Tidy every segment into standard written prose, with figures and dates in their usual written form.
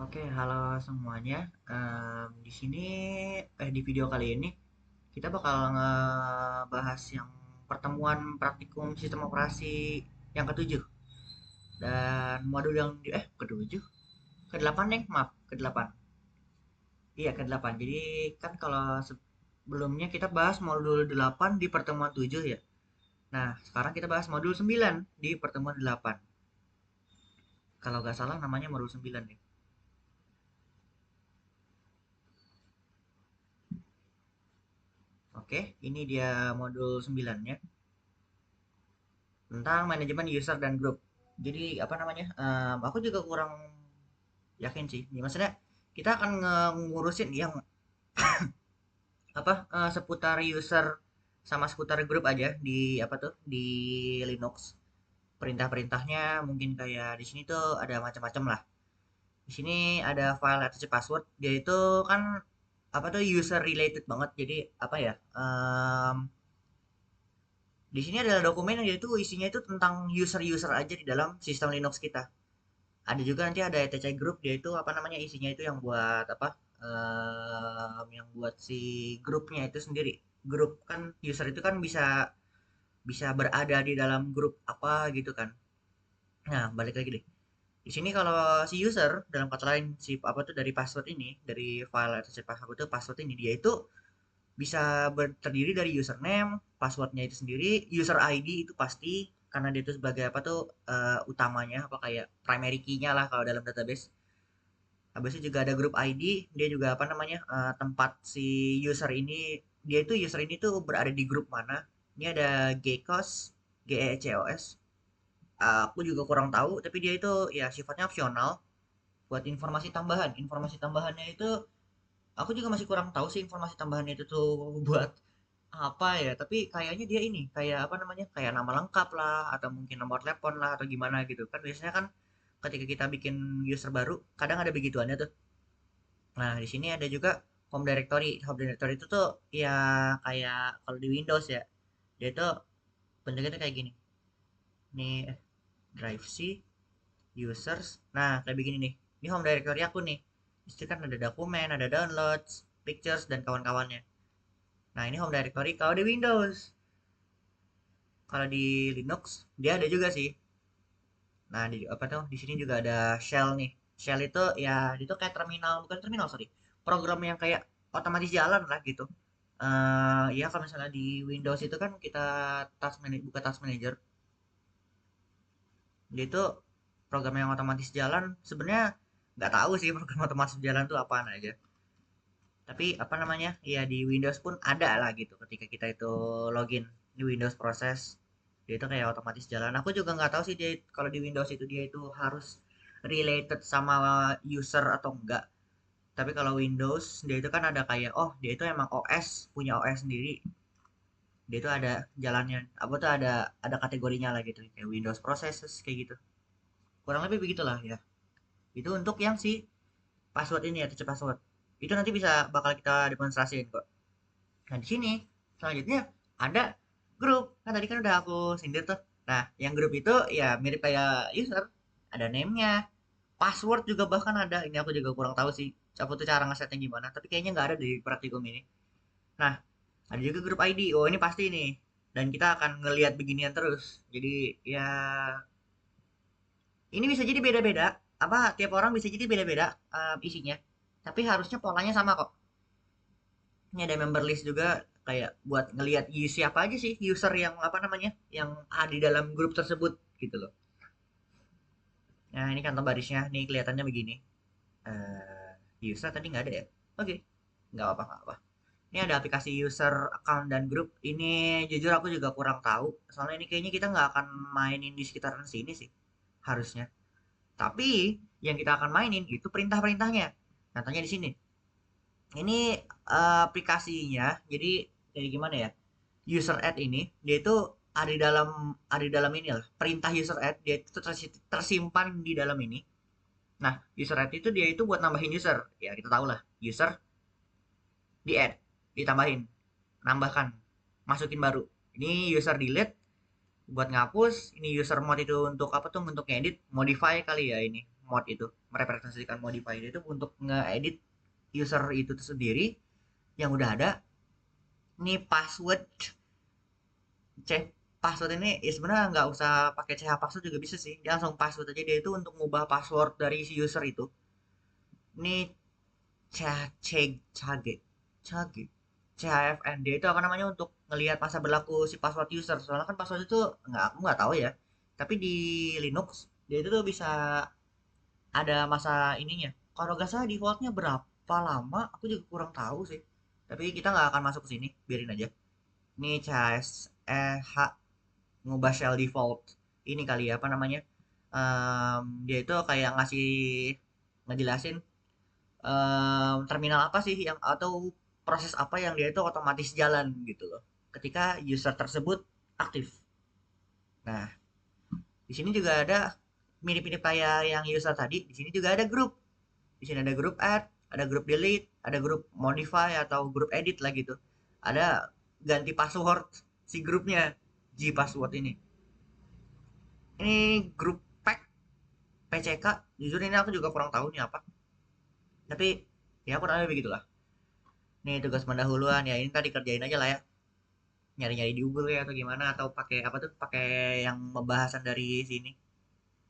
Oke, halo semuanya. Di sini, di video kali ini kita bakal ngebahas yang pertemuan praktikum sistem operasi yang ketujuh dan modul yang ketujuh, ke-8 nih, maaf, ke-8. Iya, ke-8. Jadi kan kalau sebelumnya kita bahas modul 8 di pertemuan 7 ya. Nah, sekarang kita bahas modul 9 di pertemuan 8. Kalau nggak salah namanya modul 9 nih. Oke, ini dia modul 9-nya. Tentang manajemen user dan grup. Jadi apa namanya? Aku juga kurang yakin sih. Ya, maksudnya kita akan ngurusin yang apa seputar user sama seputar grup aja di apa tuh di Linux. Perintah-perintahnya mungkin kayak di sini tuh ada macam-macam lah. Di sini ada file attach password. Dia itu kan apa tuh user related banget. Jadi apa ya? Di sini adalah dokumen yang itu isinya itu tentang user-user aja di dalam sistem Linux kita. Ada juga nanti ada ETC group, dia itu apa namanya isinya itu yang buat apa yang buat si grupnya itu sendiri. Grup kan user itu kan bisa bisa berada di dalam grup apa gitu kan. Nah, balik lagi deh. Di sini kalau si user dalam kata lain si apa tuh dari password ini, dari file atau si password itu password ini dia itu bisa terdiri dari username, passwordnya itu sendiri, user ID itu pasti karena dia itu sebagai apa tuh utamanya apa kayak primary key-nya lah kalau dalam database. Habis itu juga ada grup ID, dia juga apa namanya tempat si user ini, dia itu user ini tuh berada di grup mana. Ini ada GCOS, GECOS. Aku juga kurang tahu, tapi dia itu ya sifatnya opsional buat informasi tambahan. Informasi tambahannya itu aku juga masih kurang tahu sih informasi tambahannya itu tuh buat apa ya. Tapi kayaknya dia ini kayak apa namanya kayak nama lengkap lah atau mungkin nomor telepon lah atau gimana gitu kan biasanya kan ketika kita bikin user baru kadang ada begituannya tuh. Nah, di sini ada juga home directory. Home directory itu tuh ya kayak kalau di Windows ya. Dia itu bentuknya tuh kayak gini. Nih drive C, users. Nah, kayak begini nih. Ini home directory aku nih. Di situ kan ada dokumen, ada downloads, pictures dan kawan-kawannya. Nah, ini home directory kalau di Windows. Kalau di Linux dia ada juga sih. Nah, di apa tuh? Di sini juga ada shell nih. Shell itu ya itu kayak terminal, bukan terminal, sorry. Program yang kayak otomatis jalan lah gitu. Ya kalau misalnya di Windows itu kan kita task manager, buka task manager, dia itu program yang otomatis jalan. Sebenarnya nggak tahu sih program otomatis jalan tuh apaan aja. Tapi apa namanya? Ya di Windows pun ada lah gitu. Ketika kita itu login di Windows proses, dia itu kayak otomatis jalan. Aku juga nggak tahu sih dia kalau di Windows itu dia itu harus related sama user atau enggak. Tapi kalau Windows dia itu kan ada kayak oh dia itu emang OS punya OS sendiri. Dia itu ada jalannya apa tuh ada kategorinya lah gitu kayak Windows Processes kayak gitu. Kurang lebih begitulah ya. Itu untuk yang si password ini ya, touch password. Itu nanti bisa bakal kita demonstrasiin kok. Nah, di sini selanjutnya ada grup. Kan tadi kan udah aku sindir tuh. Nah, yang grup itu ya mirip kayak user. Ada name-nya, password juga bahkan ada. Ini aku juga kurang tahu sih. Apa tuh cara ngesetnya gimana. Tapi kayaknya nggak ada di praktikum ini. Nah, ada juga grup ID. Oh, ini pasti nih. Dan kita akan ngelihat beginian terus. Jadi ya ini bisa jadi beda-beda. Apa tiap orang bisa jadi beda-beda isinya. Tapi harusnya polanya sama kok. Ini ada member list juga kayak buat ngelihat siapa aja sih user yang apa namanya yang ada di dalam grup tersebut gitu loh. Nah ini kantong barisnya nih kelihatannya begini. Eh user tadi nggak ada ya? Oke, nggak apa nggak apa. Ini ada aplikasi user account dan grup. Ini jujur aku juga kurang tahu. Soalnya ini kayaknya kita nggak akan mainin di sekitaran sini sih harusnya. Tapi yang kita akan mainin itu perintah-perintahnya. Contohnya di sini. Ini aplikasinya. Jadi jadi gimana ya? User add ini dia itu ada di dalam ini lah. Perintah user add dia itu tersimpan di dalam ini. Nah, user add itu dia itu buat nambahin user. Ya, kita tahu lah. User di add, ditambahin, nambahkan, masukin baru. Ini user delete buat ngapus, ini user mode itu untuk apa tuh untuk ngedit, modify kali ya ini. mod itu, merepresentasikan modifier itu untuk nge-edit user itu sendiri yang udah ada. Ini password C password ini ya sebenarnya nggak usah pakai CH password juga bisa sih. Dia langsung password aja, dia itu untuk ngubah password dari si user itu. Ini cage cage CHFN, dia itu apa namanya untuk ngelihat masa berlaku si password user. Soalnya kan password itu nggak, aku nggak tahu ya. Tapi di Linux dia itu tuh bisa ada masa ininya. Kalau nggak salah defaultnya berapa lama, aku juga kurang tahu sih. Tapi kita nggak akan masuk ke sini, biarin aja. Ini CSEH ngubah shell default ini kali ya, apa namanya? Dia itu kayak ngasih ngejelasin terminal apa sih yang atau proses apa yang dia itu otomatis jalan gitu loh ketika user tersebut aktif. Nah, di sini juga ada mirip-mirip kayak yang user tadi. Di sini juga ada grup. Di sini ada grup add, ada grup delete, ada grup modify atau grup edit lah gitu. Ada ganti password si grupnya, G password ini. Ini grup pack PCK. Jujur ini aku juga kurang tahu nih apa. Tapi ya kurang lebih begitulah. Nih tugas pendahuluan ya, ini tadi kerjain aja lah ya. Nyari-nyari di Google ya atau gimana, atau pakai apa tuh, pakai yang pembahasan dari sini.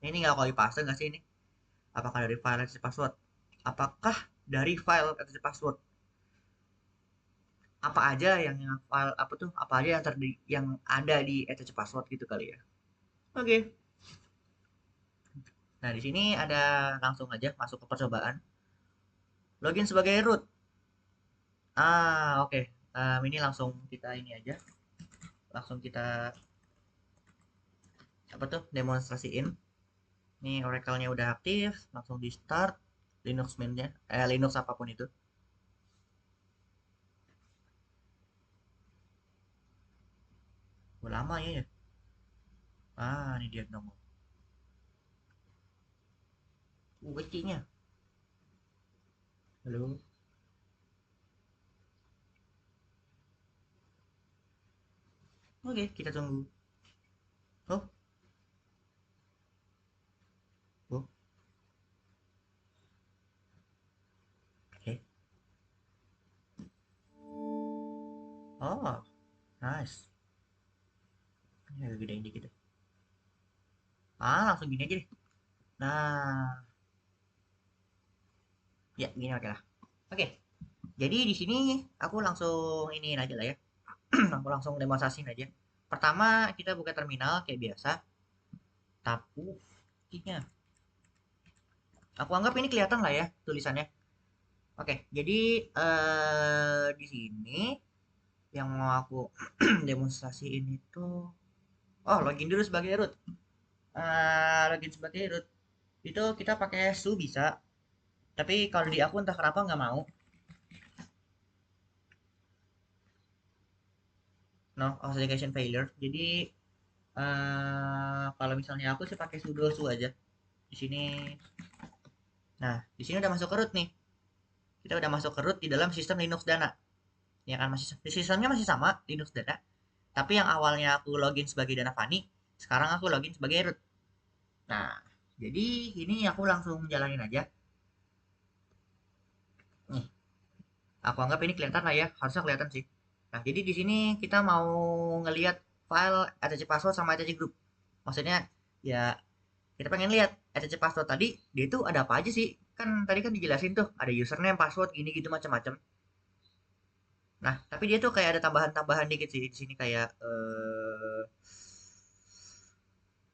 Ini nggak copy paste nggak sih ini? Apakah dari file etc password? Apakah dari file etc password? Apa aja yang file apa tuh? Apa aja yang yang ada di etc password gitu kali ya? Oke. Okay. Nah di sini ada, langsung aja masuk ke percobaan. Login sebagai root. Oke. Okay. Ini langsung kita ini aja. Langsung kita apa tuh, demonstrasiin. Ini Oracle-nya udah aktif, langsung di start Linux main-nya, Linux apapun itu. Udah lama ya. Ini dia nongol. Kecinya. Halo. Oke, kita tunggu. Oh, oh, oke. Oh, nice. Ini agak gedein dikit deh. Langsung gini aja deh. Nah, ya gini oke lah. Oke, jadi di sini aku langsung iniin aja lah ya. Aku langsung demonstrasiin aja. Pertama kita buka terminal kayak biasa. Tapu, keynya. Aku anggap ini kelihatan lah ya tulisannya. Oke, jadi di sini yang mau aku demonstrasiin itu, oh login dulu sebagai root. Login sebagai root itu kita pakai su bisa, tapi kalau di aku entah kenapa nggak mau. No authentication failure. Jadi kalau misalnya aku sih pakai sudo su aja di sini. Nah, di sini udah masuk ke root nih. Kita udah masuk ke root di dalam sistem Linux Dana. Ya kan, masih sistemnya masih sama Linux Dana. Tapi yang awalnya aku login sebagai Dana Fani, sekarang aku login sebagai root. Nah, jadi ini aku langsung jalanin aja. Nih, aku anggap ini kelihatan lah ya, harusnya kelihatan sih. Nah, jadi di sini kita mau ngelihat file etc password sama etc group. Maksudnya ya kita pengen lihat etc password tadi dia itu ada apa aja sih? Kan tadi kan dijelasin tuh ada username, password, gini gitu macam-macam. Nah, tapi dia tuh kayak ada tambahan-tambahan dikit sih di sini kayak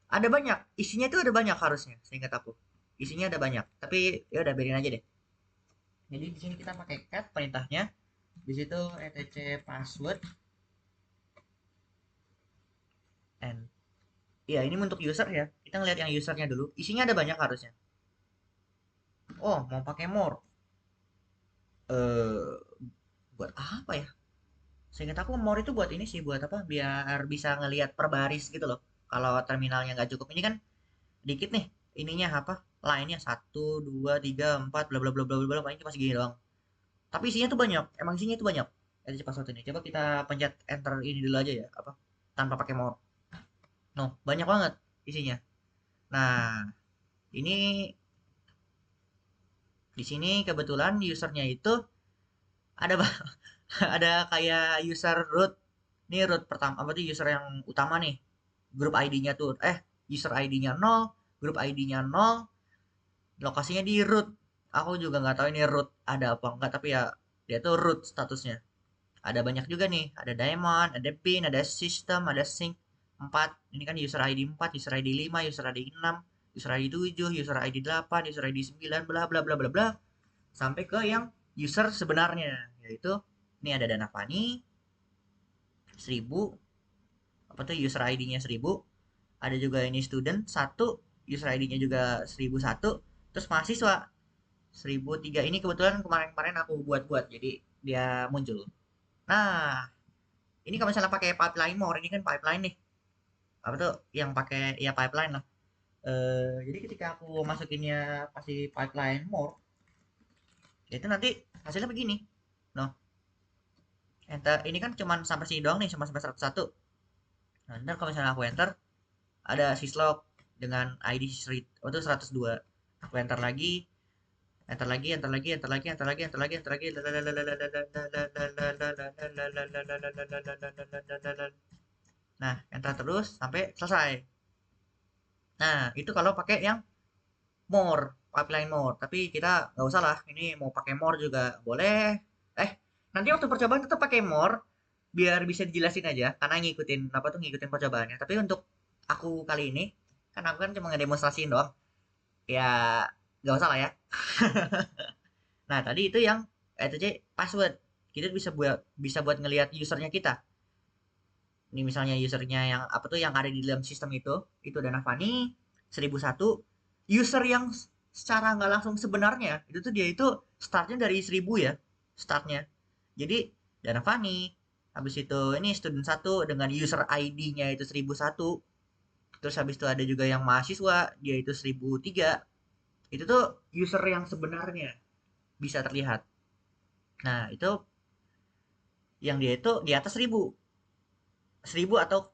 ada banyak, isinya tuh ada banyak harusnya, seingat aku. Isinya ada banyak, tapi ya udah biarin aja deh. Jadi di sini kita pakai cat perintahnya. Di situ etc password and ya ini untuk user ya. Kita ngeliat yang usernya dulu. Isinya ada banyak harusnya. Oh, mau pakai more. Eh, buat apa ya? Seingat aku more itu buat ini sih, buat apa? Biar bisa ngelihat per baris gitu loh. Kalau terminalnya nggak cukup, ini kan dikit nih. Ininya apa? Lainnya satu, dua, tiga, empat, bla bla bla bla bla. Paling cuma segini doang. Tapi isinya tuh banyak. Emang isinya tuh banyak. Edisi password ini. Coba kita pencet enter ini dulu aja ya. Apa? Tanpa pakai more. No, banyak banget isinya. Nah, ini Di sini kebetulan usernya itu ada ada kayak user root. Ini root pertama apa tuh user yang utama nih. Grup ID-nya tuh user ID-nya 0, grup ID-nya 0, lokasinya di root. Aku juga nggak tahu ini root ada apa enggak, tapi ya dia tuh root statusnya. Ada banyak juga nih, ada diamond, ada pin, ada system, ada sync 4. Ini kan user ID 4, user ID 5, user ID 6, user ID 7, user ID 8, user ID 9, bla bla bla bla bla, sampai ke yang user sebenarnya, yaitu ini ada Dana Fani 1000, apa tuh user ID-nya 1000, ada juga ini student 1, user ID-nya juga 1001, terus mahasiswa 1003. Ini kebetulan kemarin-kemarin aku buat-buat jadi dia muncul. Nah, ini kalau misalnya pakai pipeline more, ini kan pipeline nih. Apa tuh yang pakai ya pipeline lah. Jadi ketika aku masukinnya kasih pipeline more, itu nanti hasilnya begini. No, enter. Ini kan cuman sampai sini doang nih, cuma sampai 101. Nah, ntar kalau misalnya aku enter, ada syslog dengan ID itu 102. Aku enter lagi, enter lagi, enter lagi, enter lagi, enter lagi, enter lagi, enter lagi. Nah, enter terus sampai selesai. Nah, itu kalau pakai yang more, pipeline more. Tapi kita nggak usah lah, ini mau pakai more juga boleh. Nanti waktu percobaan tetap pakai more, biar bisa dijelasin aja, karena ngikutin apa tuh ngikutin percobaannya. Tapi untuk aku kali ini, kan aku kan cuma ngedemonstrasiin doang. Ya, nggak usah lah ya. Nah, tadi itu yang itu aja password. Kita bisa buat ngelihat usernya kita. Ini misalnya usernya yang apa tuh yang ada di dalam sistem itu Dana Fani 1001. User yang secara nggak langsung sebenarnya itu tuh dia itu startnya dari 1000 ya, startnya. Jadi Dana Fani, habis itu ini student 1 dengan user ID-nya itu 1001. Terus habis itu ada juga yang mahasiswa, dia itu 1003. Itu tuh user yang sebenarnya bisa terlihat. Nah, itu yang dia itu di atas 1000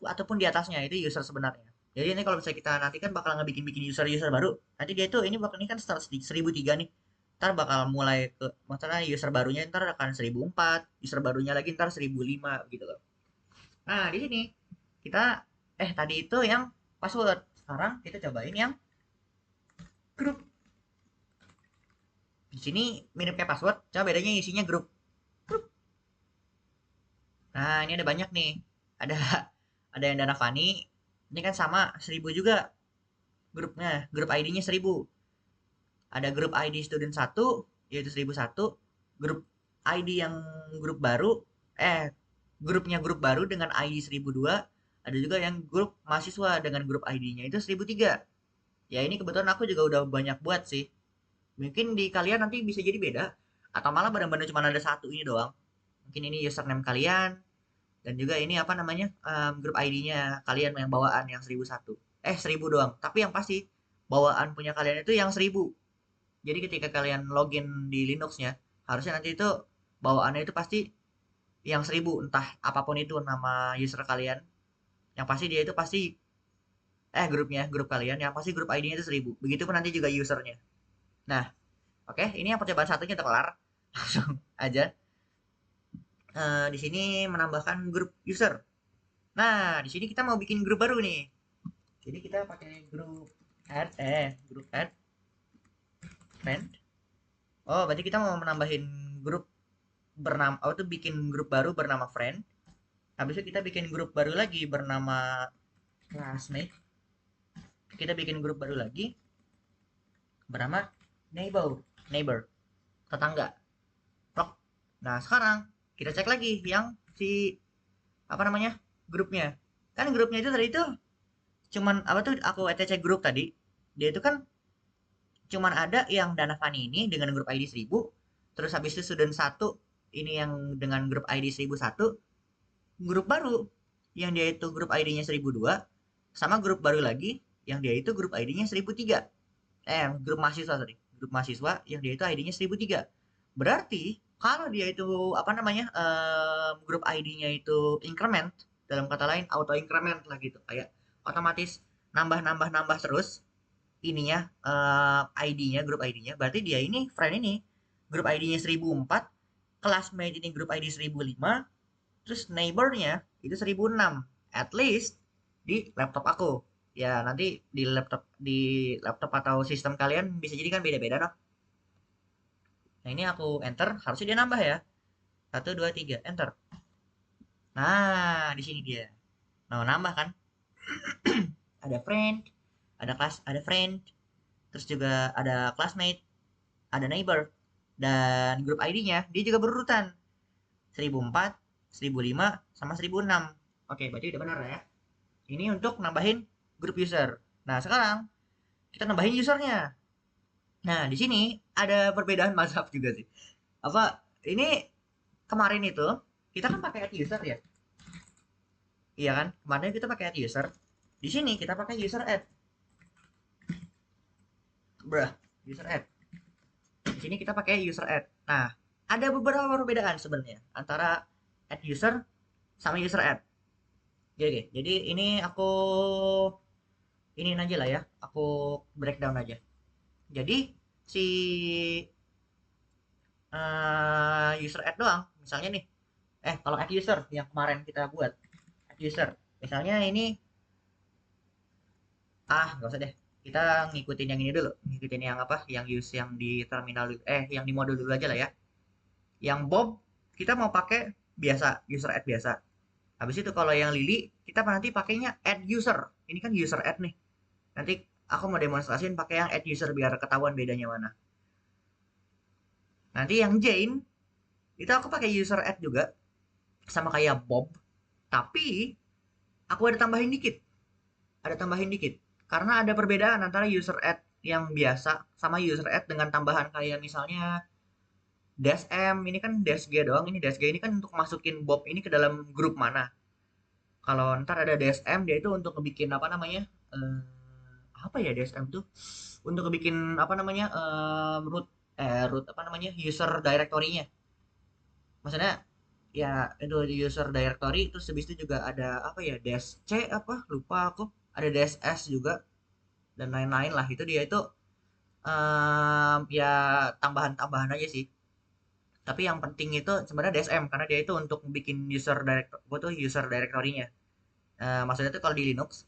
ataupun di atasnya itu user sebenarnya. Jadi ini kalau misalnya kita nanti kan bakal ngebikin-bikin user baru, nanti dia itu ini bakal ini kan start di 1003 nih. Ntar bakal mulai ke maksudnya user barunya ntar akan 1004, user barunya lagi ntar 1005 gitu loh. Nah, di sini kita tadi itu yang password. Sekarang kita cobain yang grup. Di sini mirip kayak password, cuma bedanya isinya grup. Grup. Nah, ini ada banyak nih. Ada ada yang Dana Fani. Ini kan sama 1000 juga grupnya, grup ID-nya 1000. Ada grup ID student 1 yaitu 1001, grup ID yang grup baru grupnya grup baru dengan ID 1002, ada juga yang grup mahasiswa dengan grup ID-nya itu 1003. Ya ini kebetulan aku juga udah banyak buat sih. Mungkin di kalian nanti bisa jadi beda atau malah benar-benar cuma ada satu ini doang. Mungkin ini username kalian dan juga ini apa namanya grup ID-nya kalian yang bawaan yang 1001. 1000 doang. Tapi yang pasti bawaan punya kalian itu yang 1000. Jadi ketika kalian login di Linux-nya, harusnya nanti itu bawaannya itu pasti yang 1000, entah apapun itu nama user kalian. Yang pasti dia itu pasti grup kalian yang pasti grup ID-nya itu 1000. Begitupun nanti juga usernya. Nah, oke, ini yang percobaan satunya udah kelar. Langsung aja. Di sini menambahkan grup user. Nah, di sini kita mau bikin grup baru nih. Jadi kita pakai grup add friend. Oh, berarti kita mau menambahin grup bernama oh itu bikin grup baru bernama friend. Habis itu kita bikin grup baru lagi bernama classmate. Kita bikin grup baru lagi bernama neighbor, tetangga. Rok. Nah, sekarang kita cek lagi yang si apa namanya? Grupnya. Kan grupnya itu tadi itu cuman apa tuh aku etc grup tadi. Dia itu kan cuman ada yang Dana Fani ini dengan grup ID 1000, terus habis itu student 1 ini yang dengan grup ID 1001, grup baru yang dia itu grup ID-nya 1002, sama grup baru lagi yang dia itu grup ID-nya 1003. Grup mahasiswa sorry, grup mahasiswa yang dia itu ID-nya 1003. Berarti kalau dia itu apa namanya grup ID-nya itu increment, dalam kata lain auto increment lah gitu, kayak otomatis nambah nambah nambah terus, ininya ID-nya, grup ID-nya, berarti dia ini friend ini grup ID-nya 1004, classmate ini grup ID 1005, terus neighbor-nya itu 1006. At least di laptop aku. Ya, nanti di laptop atau sistem kalian bisa jadi kan beda-beda dong. Nah, ini aku enter, harusnya dia nambah ya. Satu, 2, 3, enter. Nah, di sini dia. Nah, nambah kan? Ada friend, ada friend, terus juga ada classmate, ada neighbor, dan grup ID-nya dia juga berurutan 1004, 1005, sama 1006. Oke, berarti udah benar ya. Ini untuk nambahin grup user. Nah, sekarang kita nambahin usernya. Nah, di sini ada perbedaan mazhab juga sih. Apa ini kemarin itu kita kan pakai add user ya? Iya kan? Kemarin kita pakai add user. Di sini kita pakai user add. Bruh, user add. Di sini kita pakai user add. Nah, ada beberapa perbedaan sebenarnya antara add user sama user add. Jadi ini aku ini aja lah ya. Aku breakdown aja. Jadi si user add doang. Misalnya nih, kalau add user yang kemarin kita buat, add user. Misalnya ini, nggak usah deh. Kita ngikutin yang ini dulu, ngikutin yang apa, yang use yang di terminal, yang di modul dulu aja lah ya. Yang Bob kita mau pakai biasa, user add biasa. Habis itu kalau yang Lily kita nanti pakainya add user. Ini kan user add nih. Nanti aku mau demonstrasiin pakai yang add user biar ketahuan bedanya mana. Nanti yang Jane itu aku pakai user add juga sama kayak Bob, tapi aku ada tambahin dikit. Ada tambahin dikit. Karena ada perbedaan antara user add yang biasa sama user add dengan tambahan kayak misalnya dash M, ini kan dash G doang, ini dash G ini kan untuk masukin Bob ini ke dalam grup mana. Kalau ntar ada dash M dia itu untuk ngebikin apa namanya? Eh, apa ya dash M tuh? Untuk ngebikin apa namanya? Root apa namanya? User directory-nya. Maksudnya ya itu user directory terus habis itu juga ada apa ya? Dash C apa? Lupa aku. Ada dash S juga dan lain-lain lah. Itu dia itu ya tambahan-tambahan aja sih. Tapi yang penting itu sebenarnya DSM karena dia itu untuk bikin user directory, tuh user directory-nya. Maksudnya tuh kalau di Linux,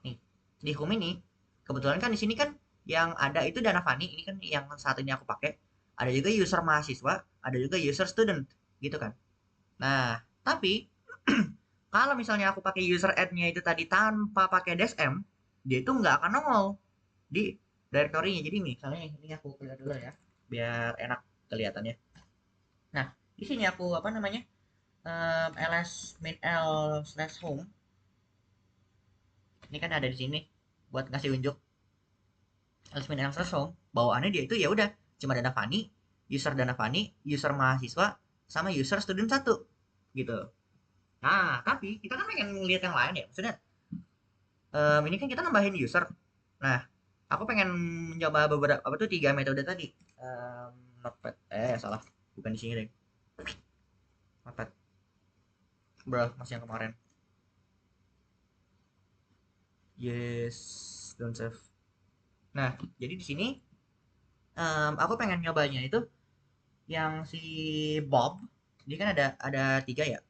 nih di home ini kebetulan kan di sini kan yang ada itu dana Fani ini kan yang saat ini aku pakai. Ada juga user mahasiswa, ada juga user student, gitu kan. Nah, tapi kalau misalnya aku pakai user add-nya itu tadi tanpa pakai DSM, dia itu nggak akan nongol di directory-nya. Jadi misalnya ini aku clear dulu ya, biar enak kelihatannya. Nah, di sini aku apa namanya? ls min l slash home. Ini kan ada di sini buat ngasih unjuk ls min l slash home. Bawaannya dia itu ya udah cuma dana Fani, dana Fani, user mahasiswa, sama user student satu gitu. Nah, tapi kita kan pengen lihat yang lain ya. Maksudnya ini kan kita nambahin user. Nah, aku pengen mencoba beberapa apa tuh 3 metode tadi. Notepad. Salah. Bukan di sini deh. Notepad. Bro, masih yang kemarin. Yes, don't save. Nah, jadi di sini aku pengen nyobanya itu yang si Bob. Dia kan ada 3 ya.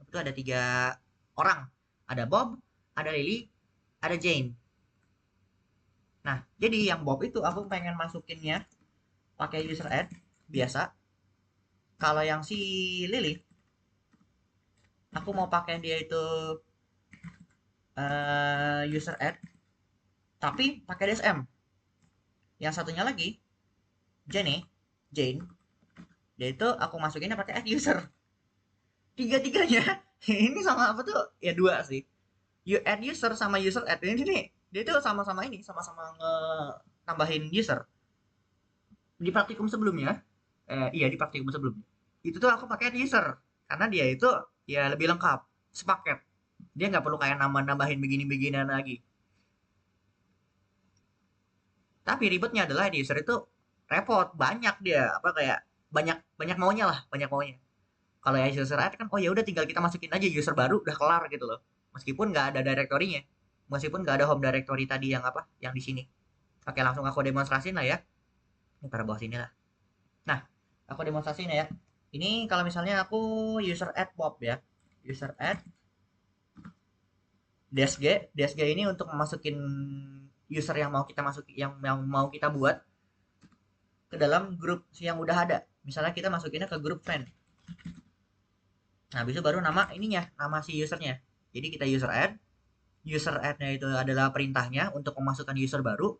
Itu ada 3 orang. Ada Bob, ada Lily, ada Jane. Nah, jadi yang Bob itu aku pengen masukinnya pakai user add biasa. Kalau yang si Lily, aku mau pakai dia itu user add, tapi pakai DSM. Yang satunya lagi, Jane, dia itu aku masukinnya pakai add user. Tiga-tiganya ini sama apa tuh? Ya dua sih. You add user sama user add ini nih, dia itu sama-sama ini, sama-sama nambahin user. Di praktikum sebelumnya, iya di praktikum sebelumnya, itu tuh aku pakai user karena dia itu ya lebih lengkap, sepaket. Dia nggak perlu kayak nambah-nambahin begini-beginian lagi. Tapi ribetnya adalah di user itu repot, banyak dia apa kayak banyak banyak maunya lah, banyak maunya. Kalau ya user add kan, oh ya udah tinggal kita masukin aja user baru, udah kelar gitu loh. Meskipun nggak ada direktorinya. meskipun nggak ada home directory tadi yang apa, yang di sini. Oke, langsung aku demonstrasiin lah ya. Ini taruh bawah sini lah. Nah, aku demonstrasiin ya. Ini kalau misalnya aku user add Bob ya. User add DSG ini untuk masukin user yang mau kita masuki, yang mau kita buat ke dalam grup yang udah ada. Misalnya kita masukinnya ke grup friend. Nah, habis itu baru nama ininya, nama si usernya. Jadi kita user add-nya itu adalah perintahnya untuk memasukkan user baru.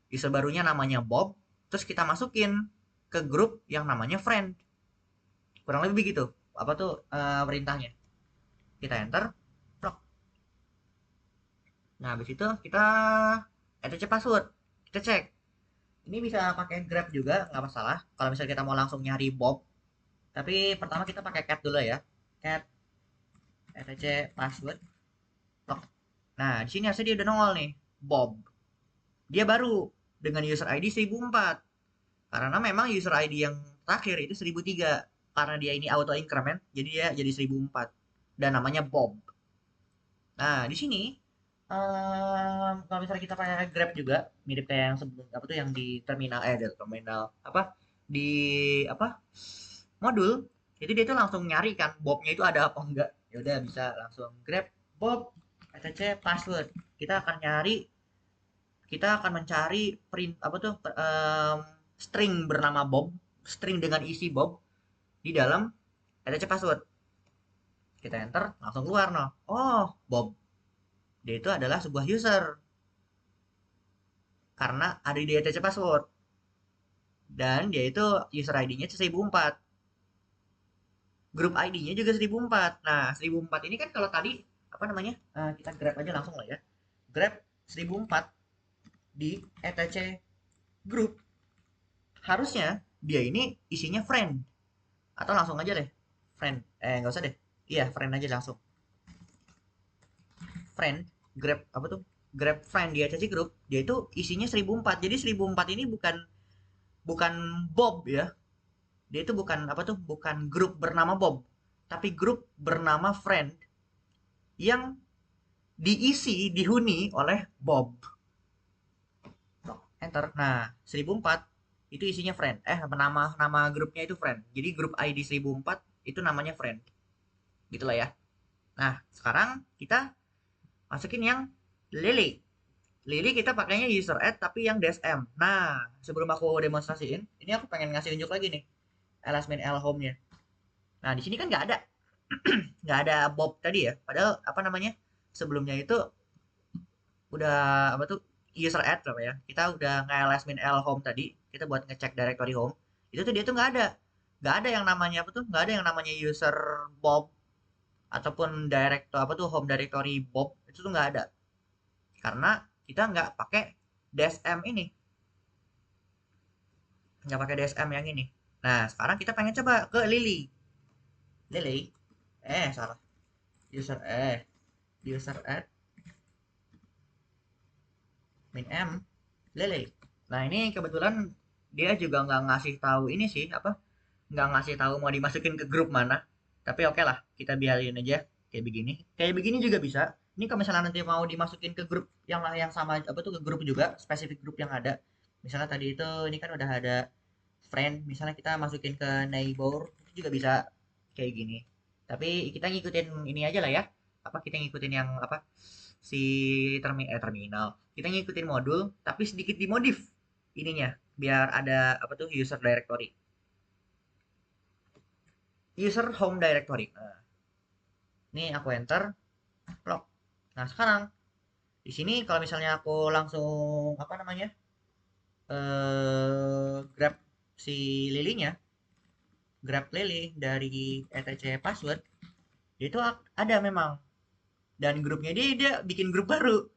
User barunya namanya Bob, terus kita masukin ke grup yang namanya friend. Kurang lebih begitu. Apa tuh perintahnya? Kita enter, plok. Nah, habis itu kita etc password. Kita cek. Ini bisa pakai Grab juga, nggak masalah. Kalau misalnya kita mau langsung nyari Bob, tapi pertama kita pakai cat dulu ya. Cat etc password. Plok. Nah, di sini harusnya dia udah nongol nih, Bob. Dia baru dengan user ID 1004. Karena memang user ID yang terakhir itu 1003. Karena dia ini auto increment, jadi dia jadi 1004. Dan namanya Bob. Nah, di sini kalau misalnya kita pakai Grab juga mirip kayak yang sebelum apa tuh yang di terminal apa di apa modul itu dia tuh langsung nyari kan Bobnya itu ada apa enggak, ya udah bisa langsung Grab Bob etc password. Kita akan mencari print apa tuh string bernama Bob, string dengan isi Bob di dalam etc password. Kita enter langsung keluar no, oh Bob, dia itu adalah sebuah user karena ada di etc password dan dia itu user ID-nya 1004, grup ID-nya juga 1004. Nah 1004 ini kan kalau tadi apa namanya, kita grab aja langsung lah ya, grab 1004 di etc group, harusnya dia ini isinya friend, atau langsung aja deh friend, nggak usah deh, iya friend aja langsung friend, grab apa tuh, grab friend di etc group, dia itu isinya 1004. Jadi 1004 ini bukan bukan Bob ya, dia itu bukan apa tuh, bukan grup bernama Bob, tapi grup bernama friend yang dihuni oleh Bob. Enter. Nah 1004 itu isinya friend, nama grupnya itu friend, jadi grup ID 1004 itu namanya friend, gitulah ya. Nah sekarang kita masukin yang Lily. Lily kita pakainya user add tapi yang DSM. Nah sebelum aku demonstrasiin ini aku pengen ngasih unjuk lagi nih lsmin l home nya. Nah di sini kan nggak ada Bob tadi ya, padahal apa namanya sebelumnya itu udah apa tuh user add apa ya, kita udah nge-ls min l home tadi, kita buat ngecek directory home itu tuh dia tuh nggak ada yang namanya apa tuh, nggak ada yang namanya user Bob ataupun directory apa tuh home directory Bob, itu tuh nggak ada karena kita nggak pakai DSM yang ini. Nah sekarang kita pengen coba ke Lily salah, user user add min m Lele. Nah ini kebetulan dia juga nggak ngasih tahu ini sih apa, nggak ngasih tahu mau dimasukin ke grup mana. Tapi oke lah, kita biarin aja kayak begini. Kayak begini juga bisa. Ini kalau misalnya nanti mau dimasukin ke grup yang sama apa tuh, ke grup juga spesifik grup yang ada. Misalnya tadi itu ini kan udah ada friend, misalnya kita masukin ke neighbor itu juga bisa kayak gini. Tapi kita ngikutin ini aja lah ya. Apa kita ngikutin yang apa, si terminal. Kita ngikutin modul tapi sedikit dimodif ininya biar ada apa tuh user directory. User home directory. Nah, ini aku enter, lock. Nah, sekarang di sini kalau misalnya aku langsung apa namanya? Grab si lilinya, grab lily dari etc password, dia itu ada memang, dan grupnya dia bikin grup baru.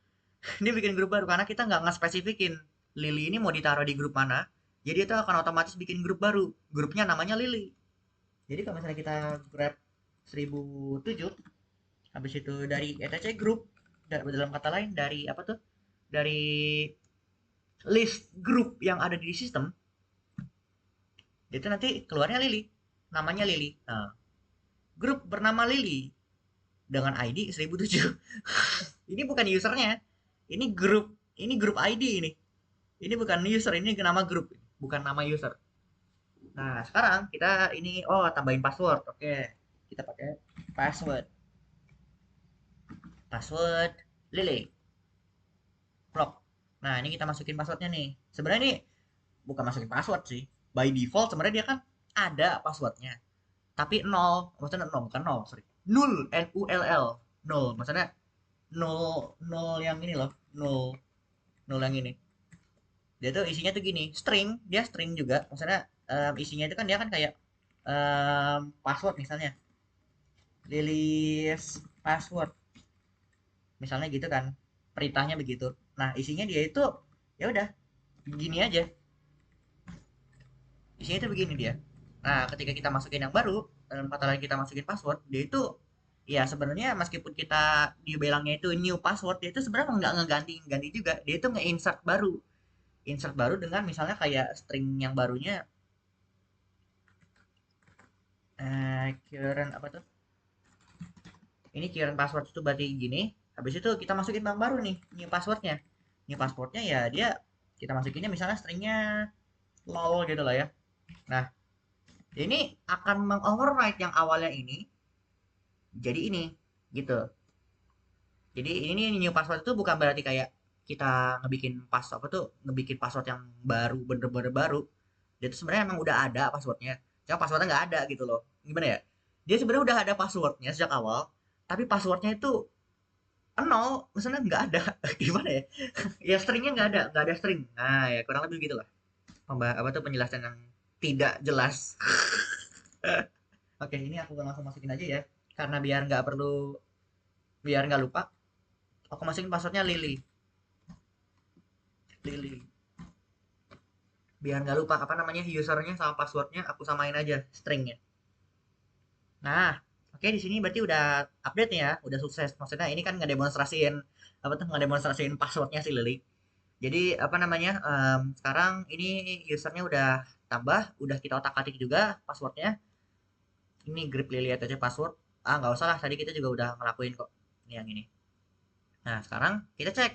Dia bikin grup baru karena kita nggak ngespesifikin Lily ini mau ditaruh di grup mana. Jadi itu akan otomatis bikin grup baru. Grupnya namanya Lily. Jadi kalau misalnya kita grab 1007, habis itu dari etc group, dalam kata lain dari apa tuh? Dari list grup yang ada di sistem, itu nanti keluarnya Lily. Namanya Lily. Nah, grup bernama Lily dengan ID 1007. Ini bukan usernya, ini grup ID ini. Ini bukan user, ini nama grup, bukan nama user. Nah, sekarang kita ini tambahin password. Oke. Kita pakai password. Password Lily. Lock. Nah, ini kita masukin passwordnya nih. Sebenarnya ini bukan masukin password sih. By default sebenarnya dia kan ada passwordnya. Tapi nol, maksudnya nol bukan nol, sorry. Null, N-U-L-L. Nol, maksudnya nol nol yang ini loh, nol nol yang ini. Dia tuh isinya tuh gini, string, dia string juga. Maksudnya isinya itu kan dia kan kayak password misalnya. Lilis password. Misalnya gitu kan. Perintahnya begitu. Nah, isinya dia itu ya udah gini aja. Isinya itu begini dia. Nah, ketika kita masukin yang baru, dalam kata lain kita masukin password, dia itu ya sebenarnya meskipun kita dibilangnya itu new password, dia itu sebenarnya nggak ngeganti juga. Dia itu nge-insert baru. Insert baru dengan misalnya kayak string yang barunya current apa tuh? Ini current password itu berarti gini. Habis itu kita masukin yang baru nih, new passwordnya. New passwordnya ya dia kita masukinnya misalnya stringnya lol gitu lah ya. Nah, ini akan mengoverride yang awalnya ini jadi ini gitu. Jadi ini new password itu bukan berarti kayak kita ngebikin password yang baru bener-bener baru. Dia tuh sebenarnya emang udah ada passwordnya. Cuma passwordnya nggak ada gitu loh. Gimana ya? Dia sebenarnya udah ada passwordnya sejak awal, tapi passwordnya itu nol, maksudnya nggak ada. Gimana ya? Ya stringnya nggak ada string. Nah ya kurang lebih gitu lah. Apa tuh penjelasan yang tidak jelas. Oke, ini aku langsung masukin aja ya. Karena biar nggak lupa, aku masukin passwordnya Lily. Lily. Biar nggak lupa apa namanya usernya sama passwordnya aku samain aja stringnya. Nah, oke di sini berarti udah update ya, udah sukses. Maksudnya ini kan ngedemonstrasiin apa tuh ngedemonstrasiin passwordnya si Lily. Jadi apa namanya sekarang ini usernya udah tambah, udah kita otak-atik juga passwordnya. Ini grip Lily aja password. Ah nggak usah lah, tadi kita juga udah ngelakuin kok. Ini yang ini. Nah sekarang kita cek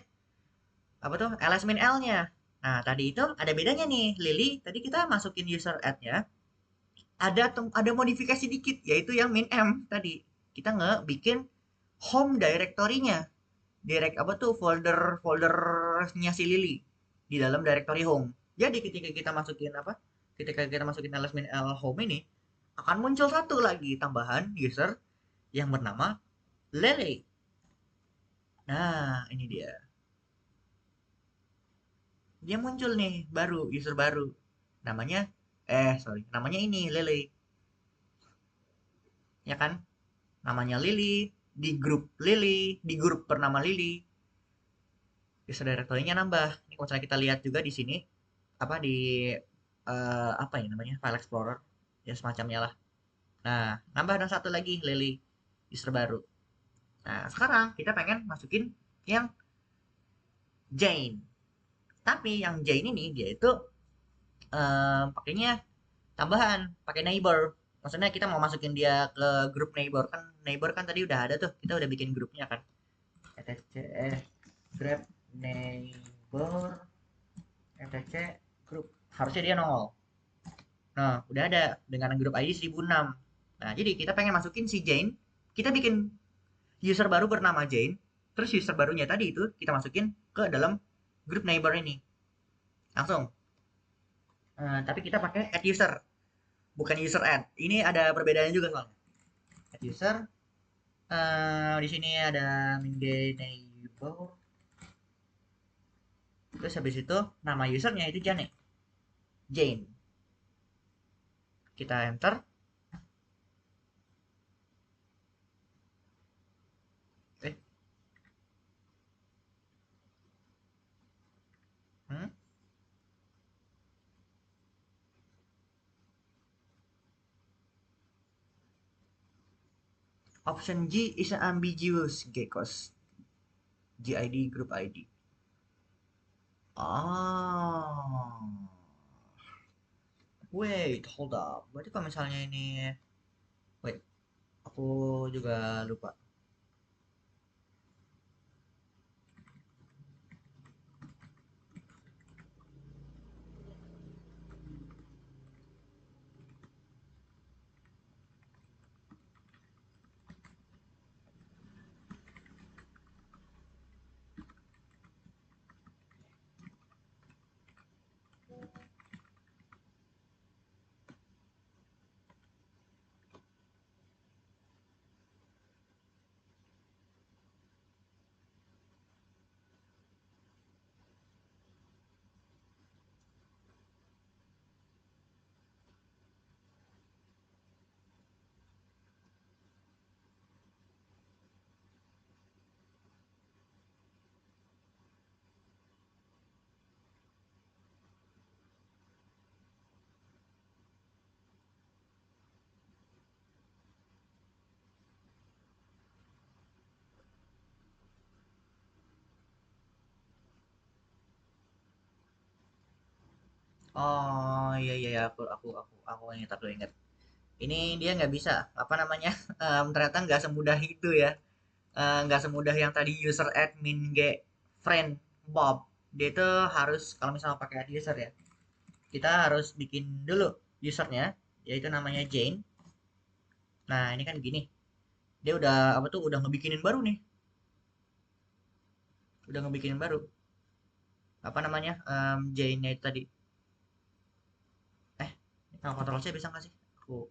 apa tuh ls min l-nya. Nah tadi itu ada bedanya nih Lily. Tadi kita masukin user add-nya ada modifikasi dikit yaitu yang min m tadi kita bikin home directory-nya direct apa tuh foldernya si Lily di dalam directory home. Jadi ketika kita masukin ls min l home ini akan muncul satu lagi tambahan user yang bernama Lily. Nah ini dia muncul nih user baru namanya namanya ini Lily ya kan, namanya Lily, di grup bernama Lily, user directory-nya nambah. Ini kalau misalnya kita lihat juga di sini, apa di apa ya namanya file explorer ya semacamnya lah. Nah, nambah dan satu lagi Lily user baru. Nah, sekarang kita pengen masukin yang Jane. Tapi yang Jane ini dia itu pakainya tambahan, pakai neighbor. Maksudnya kita mau masukin dia ke grup neighbor kan tadi udah ada tuh, kita udah bikin grupnya kan. etc grab neighbor etc group harusnya dia nongol. Nah udah ada dengan grup ID 1006. Nah jadi kita pengen masukin si Jane, kita bikin user baru bernama Jane, terus user barunya tadi itu kita masukin ke dalam grup neighbor ini langsung. Tapi kita pakai add user bukan user add, ini ada perbedaannya juga soalnya. Add user di sini ada min neighbor. Terus habis itu nama usernya itu Jane. Kita enter. Eh, hmm? Option G is ambiguous, Gekos. GID group ID. Oh. Wait, hold up. Berarti kalau misalnya ini wait, aku juga lupa. Oh iya iya iya, aku ingat, aku ingat. Ini dia nggak bisa apa namanya, ternyata nggak semudah itu ya. Nggak semudah yang tadi user admin get friend Bob. Dia itu harus kalau misalnya pakai add user ya, kita harus bikin dulu usernya, yaitu namanya Jane. Nah ini kan gini, dia udah apa tuh udah ngebikinin baru nih, udah ngebikinin baru. Apa namanya, Jane-nya itu tadi. Eh, kalau kontrol C bisa nggak sih?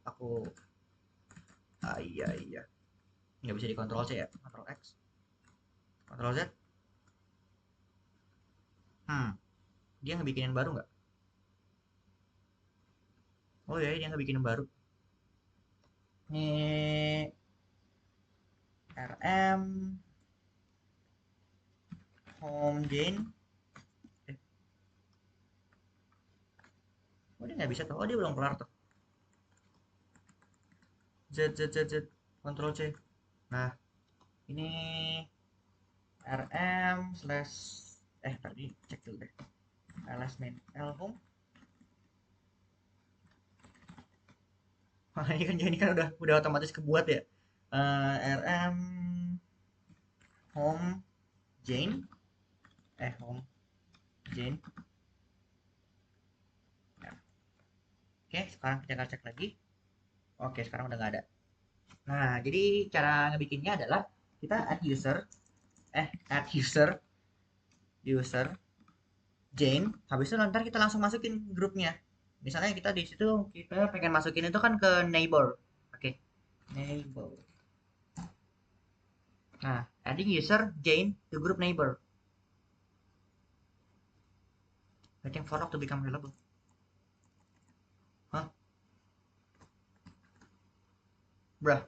Aku iya iya, nggak bisa dikontrol C ya, kontrol X, kontrol Z. Hmm, dia ngebikinin baru nggak? Oh iya, dia ngebikinin baru. Ini RM Home Jane. Eh, oh dia nggak bisa tuh. Oh dia belum kelar tuh. Z Z Z Z. Control C. Nah ini RM slash tadi cek dulu deh. ls main l home. Wah, ini kan udah otomatis kebuat ya. RM home Jane. Home Jane. Nah, oke, sekarang kita cek lagi. Oke, sekarang udah nggak ada. Nah, jadi cara ngebikinnya adalah kita add user Jane, habis itu ntar kita langsung masukin grupnya. Misalnya kita di situ kita pengen masukin itu kan ke neighbor. Oke, neighbor. Nah, adding user Jane to group neighbor. Waiting for log to become available. Hah? Brah,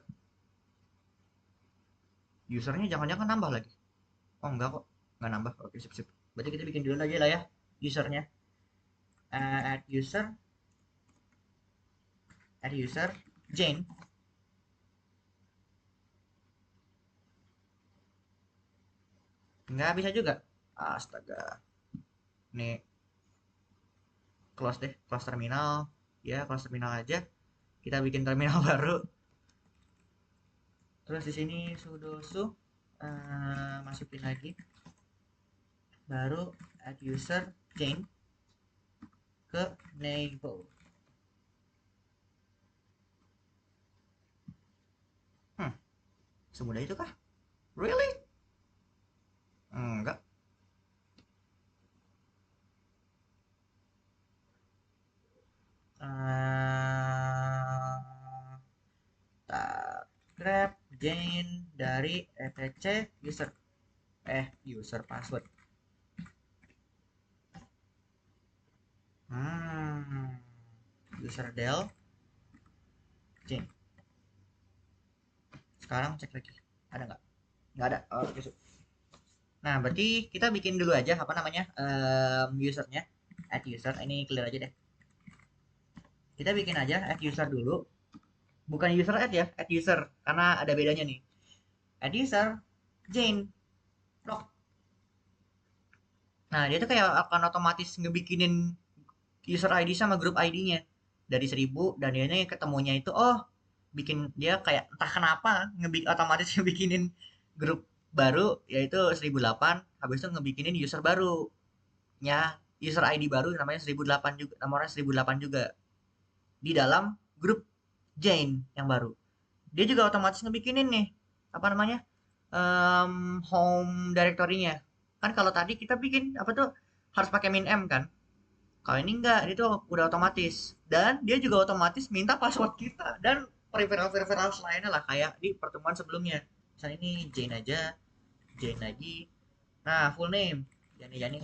usernya jangan-jangan nambah lagi. Oh enggak kok, nggak nambah. Oke, sip sip. Berarti kita bikin dulu aja lah ya usernya. Add user Jane. Nggak bisa juga. Astaga. Nih, close terminal. Ya, close terminal aja. Kita bikin terminal baru. Terus di sini sudo su masukin lagi, baru add user Jane ke neighbor. Hmm, semudah itu kah? Really? Enggak. Uh, tak grab Jane dari etc user user password. Hmm, user del Jane. Sekarang cek lagi. Ada nggak? Nggak ada. Oh, oke. Nah, berarti kita bikin dulu aja apa namanya usernya. Add user. Ini clear aja deh. Kita bikin aja add user dulu. Bukan user add ya, add user. Karena ada bedanya nih. Add user, Jane, lock. Nah, dia tuh kayak akan otomatis ngebikinin user ID sama grup ID-nya. Dari 1000 dan dia ini ketemunya itu, oh, bikin dia kayak entah kenapa otomatis ngebikinin grup baru yaitu 1008, habis itu ngebikinin user baru nya, user ID baru namanya 1008 juga, nomornya 1008 juga di dalam grup Jane yang baru. Dia juga otomatis ngebikinin nih apa namanya home directory-nya. Kan kalau tadi kita bikin apa tuh harus pakai min m kan. Kalau ini enggak, itu udah otomatis. Dan dia juga otomatis minta password kita dan peripheral lainnya lah kayak di pertemuan sebelumnya. Misalnya ini Jane aja, Jane lagi. Nah, full name Jani Jani.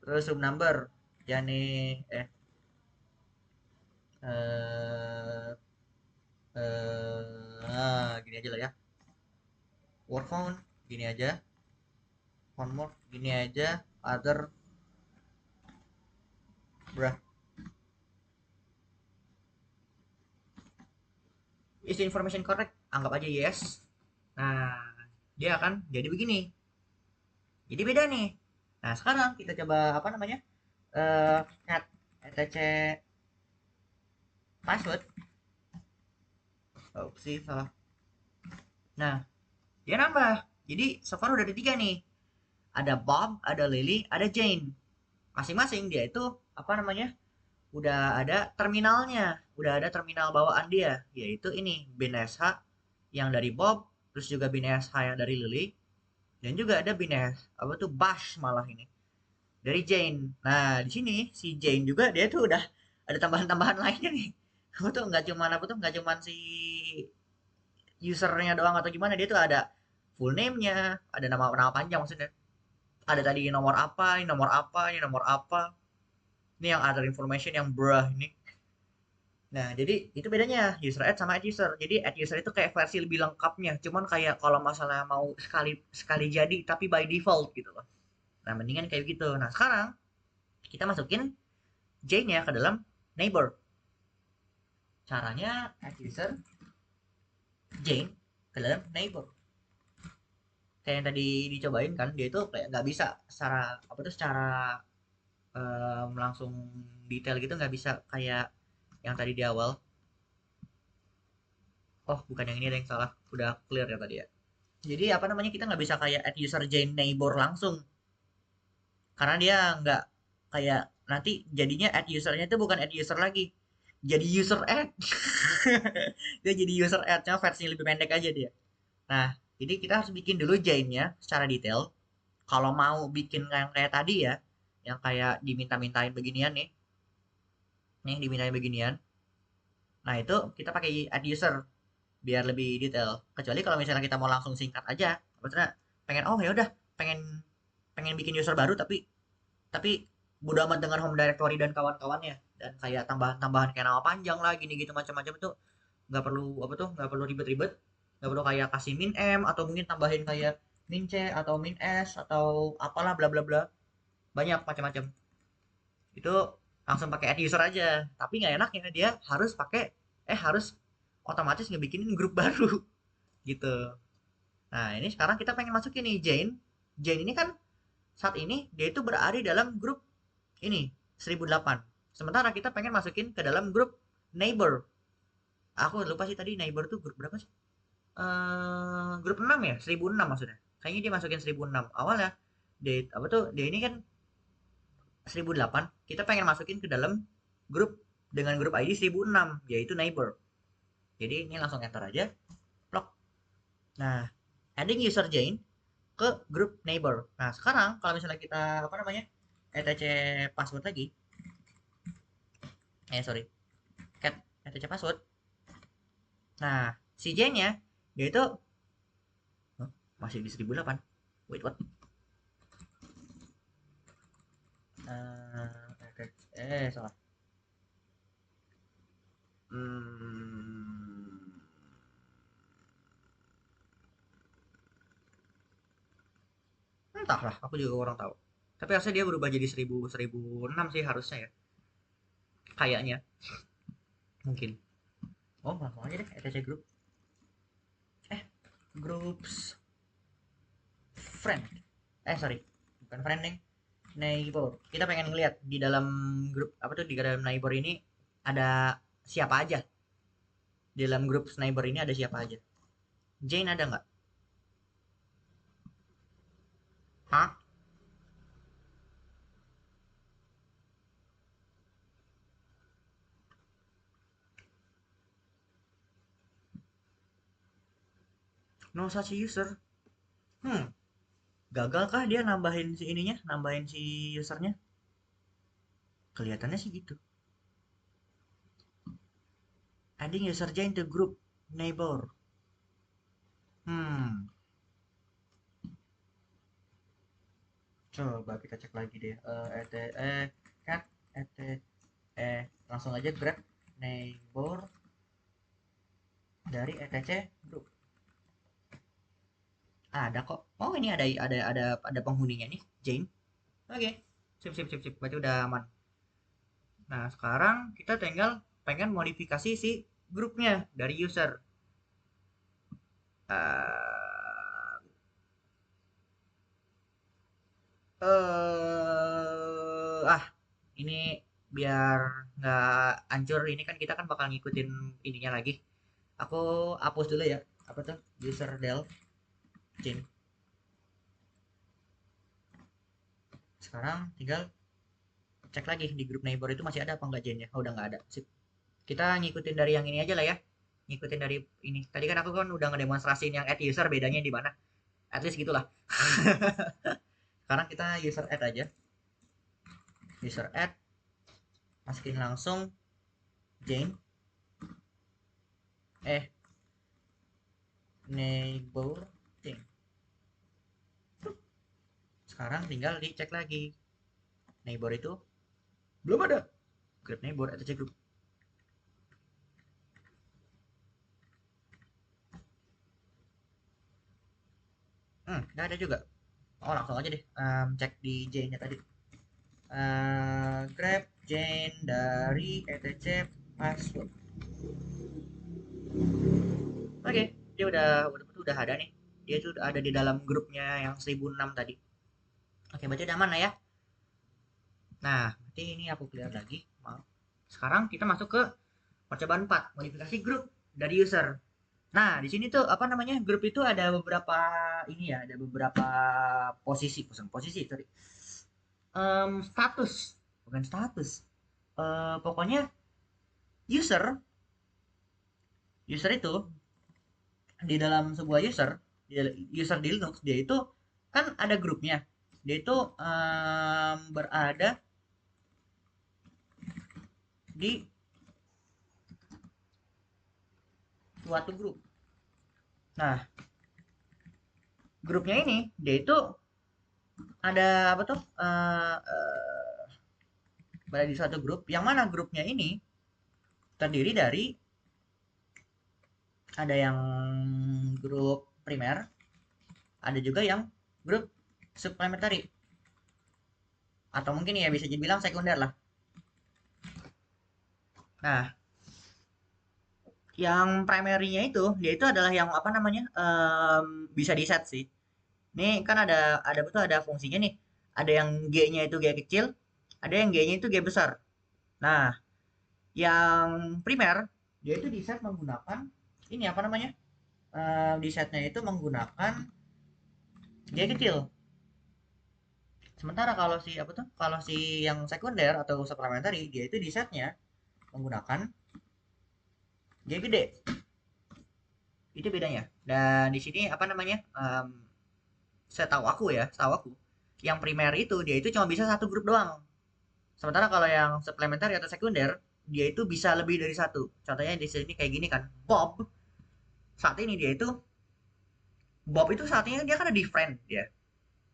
Terus sub number Jani eh gini aja lah ya. Word phone gini aja, one more gini aja, other bruh. Is the information correct? Anggap aja yes. Nah, dia akan jadi begini. Jadi beda nih. Nah, sekarang kita coba apa namanya? Cat etc password. Oh sih salah. Nah, dia nambah. Jadi so far udah ada 3 nih. Ada Bob, ada Lily, ada Jane. Masing-masing dia itu apa namanya? Udah ada terminalnya. Udah ada terminal bawaan dia, yaitu ini bin SH yang dari Bob, terus juga bin SH yang dari Lily, dan juga ada bin SH apa tuh Bash malah ini dari Jane. Nah, di sini si Jane juga dia tuh udah ada tambahan-tambahan lainnya nih. Apa tuh nggak cuman apa tuh nggak cuman si usernya doang atau gimana, dia tuh ada full name-nya, ada nama-nama panjang maksudnya. Ada tadi nomor apa, ini nomor apa, ini nomor apa. Ini yang other information yang brah ini. Nah, jadi itu bedanya user add sama add user. Jadi add user itu kayak versi lebih lengkapnya. Cuman kayak kalau masalah mau sekali sekali jadi tapi by default gitu loh. Nah, mendingan kayak gitu. Nah, sekarang kita masukin J-nya ke dalam neighbor. Caranya add user J ke dalam neighbor. Kayak yang tadi dicobain kan, dia itu kayak nggak bisa secara apa tuh secara langsung detail gitu, nggak bisa kayak yang tadi di awal. Oh, bukan yang ini ada yang salah. Udah clear ya tadi ya. Jadi apa namanya, kita nggak bisa kayak add user join neighbor langsung, karena dia nggak kayak nanti jadinya add usernya itu bukan add user lagi, jadi user add. Dia jadi user add, cuma versi lebih pendek aja dia. Nah, jadi kita harus bikin dulu joinnya secara detail. Kalau mau bikin yang kayak tadi ya, yang kayak diminta-mintain beginian nih dimintain beginian. Nah, itu kita pakai add user biar lebih detail. Kecuali kalau misalnya kita mau langsung singkat aja, maksudnya pengen oh ya udah pengen pengen bikin user baru tapi bodo amat dengan home directory dan kawan-kawannya, dan kayak tambahan-tambahan kayak nama panjang lah gini gitu macam-macam itu nggak perlu apa tuh nggak perlu ribet-ribet, nggak perlu kayak kasih min m atau mungkin tambahin kayak min c atau min s atau apalah bla bla bla, banyak macam-macam itu. Langsung pakai add user aja, tapi nggak enaknya dia harus otomatis ngebikinin grup baru gitu. Nah, ini sekarang kita pengen masukin nih Jane. Jane ini kan saat ini dia itu berada dalam grup ini 1008. Sementara kita pengen masukin ke dalam grup neighbor. Aku lupa sih tadi neighbor tuh grup berapa sih? Grup 6 ya? 1006 maksudnya. Kayaknya dia masukin 1006. Awalnya dia apa tuh? Dia ini kan 1008. Kita pengen masukin ke dalam grup dengan grup ID 1006 yaitu neighbor. Jadi ini langsung enter aja. Lock. Nah, adding user Jane ke grup neighbor. Nah, sekarang kalau misalnya kita apa namanya? etc password lagi. Sorry. Cat etc password. Nah, si J-nya dia itu masih di 1008. Wait, what? Salah. Hmm, entahlah, aku juga kurang tahu. Tapi harusnya dia berubah jadi 1006 sih harusnya ya. Kayaknya, mungkin. Oh, langsung aja deh, etc group. Groups friend. Sorry, bukan friend nih. Neighbor. Kita pengen ngeliat di dalam grup apa tuh di dalam neighbor ini ada siapa aja. Di dalam grup neighbor ini ada siapa aja. Jane ada nggak? Hah? No such user. Hmm, gagal kah dia nambahin si ininya, nambahin si usernya? Kelihatannya sih gitu. Adding user Jane to group neighbor. Hmm, coba kita cek lagi deh. Cat, et, langsung aja grab neighbor dari etc group. Ada kok. Oh, ini ada penghuninya nih, Jane. Oke. Sip sip sip sip. Berarti udah aman. Nah, sekarang kita tinggal pengen modifikasi si grupnya dari user. Eh ini biar nggak hancur. Ini kan kita kan bakal ngikutin ininya lagi. Aku hapus dulu ya, apa tuh, user del Jane. Sekarang tinggal cek lagi di grup neighbor itu masih ada apa nggak Jane ya. Oh, udah nggak ada. Sip. Kita ngikutin dari yang ini aja lah ya. Ngikutin dari ini. Tadi kan aku kan udah ngedemonstrasiin yang add user, bedanya di mana. At least gitulah. Sekarang kita user add aja. User add, masukin langsung Jane. Neighbor Jane. Sekarang tinggal dicek lagi. Neighbor itu belum ada. Grab neighbor atau cek grup. Nggak ada juga. Oh, langsung aja deh. Cek di Jane-nya tadi. Grab Jane dari etc password. Oke, dia udah ada nih. Dia tuh ada di dalam grupnya yang 1006 tadi. Oke, berarti udah aman lah ya. Nah, berarti ini aku clear lagi. Maaf. Sekarang kita masuk ke percobaan 4, modifikasi grup dari user. Nah, di sini tuh apa namanya? Grup itu ada beberapa ini ya, ada beberapa posisi, posisi, sorry. Status, bukan status. Pokoknya user, user itu di dalam sebuah user, user di Linux dia itu kan ada grupnya. Dia itu berada di suatu grup. Nah, grupnya ini dia itu ada apa tuh? Berada di suatu grup yang mana grupnya ini terdiri dari ada yang grup primer, ada juga yang grup supplementary, atau mungkin ya bisa dibilang sekunder lah. Nah, yang primernya itu dia itu adalah yang apa namanya, bisa di set sih. Ini kan ada betul ada fungsinya nih. Ada yang G-nya itu G kecil, ada yang G-nya itu G besar. Nah, yang primer dia itu di set menggunakan ini apa namanya? Di setnya itu menggunakan G kecil. Sementara kalau si apa tuh? Kalau si yang sekunder atau supplementary dia itu di setnya menggunakan G gede. Itu bedanya. Dan di sini apa namanya? Setahu aku ya, setahu aku, yang primer itu dia itu cuma bisa satu grup doang. Sementara kalau yang supplementary atau sekunder dia itu bisa lebih dari satu. Contohnya di sini kayak gini kan. Saat ini dia itu Bob itu saat ini dia kan ada di friend ya.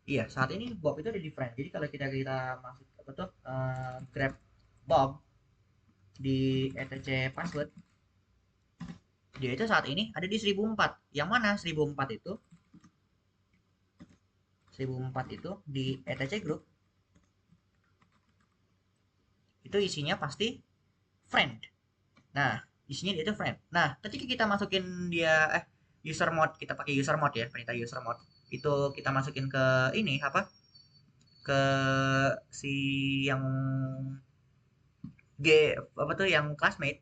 Iya, saat ini Bob itu ada di friend. Jadi kalau kita masuk apa tuh, grab Bob di etc password, dia itu saat ini ada di 1004. Yang mana 1004 itu 1004 itu di etc group itu isinya pasti friend. Nah, isinya dia itu friend. Nah, ketika kita masukin dia user mode, kita pakai user mode ya, perintah user mode. Itu kita masukin ke ini apa? Ke si yang G apa tuh yang classmate.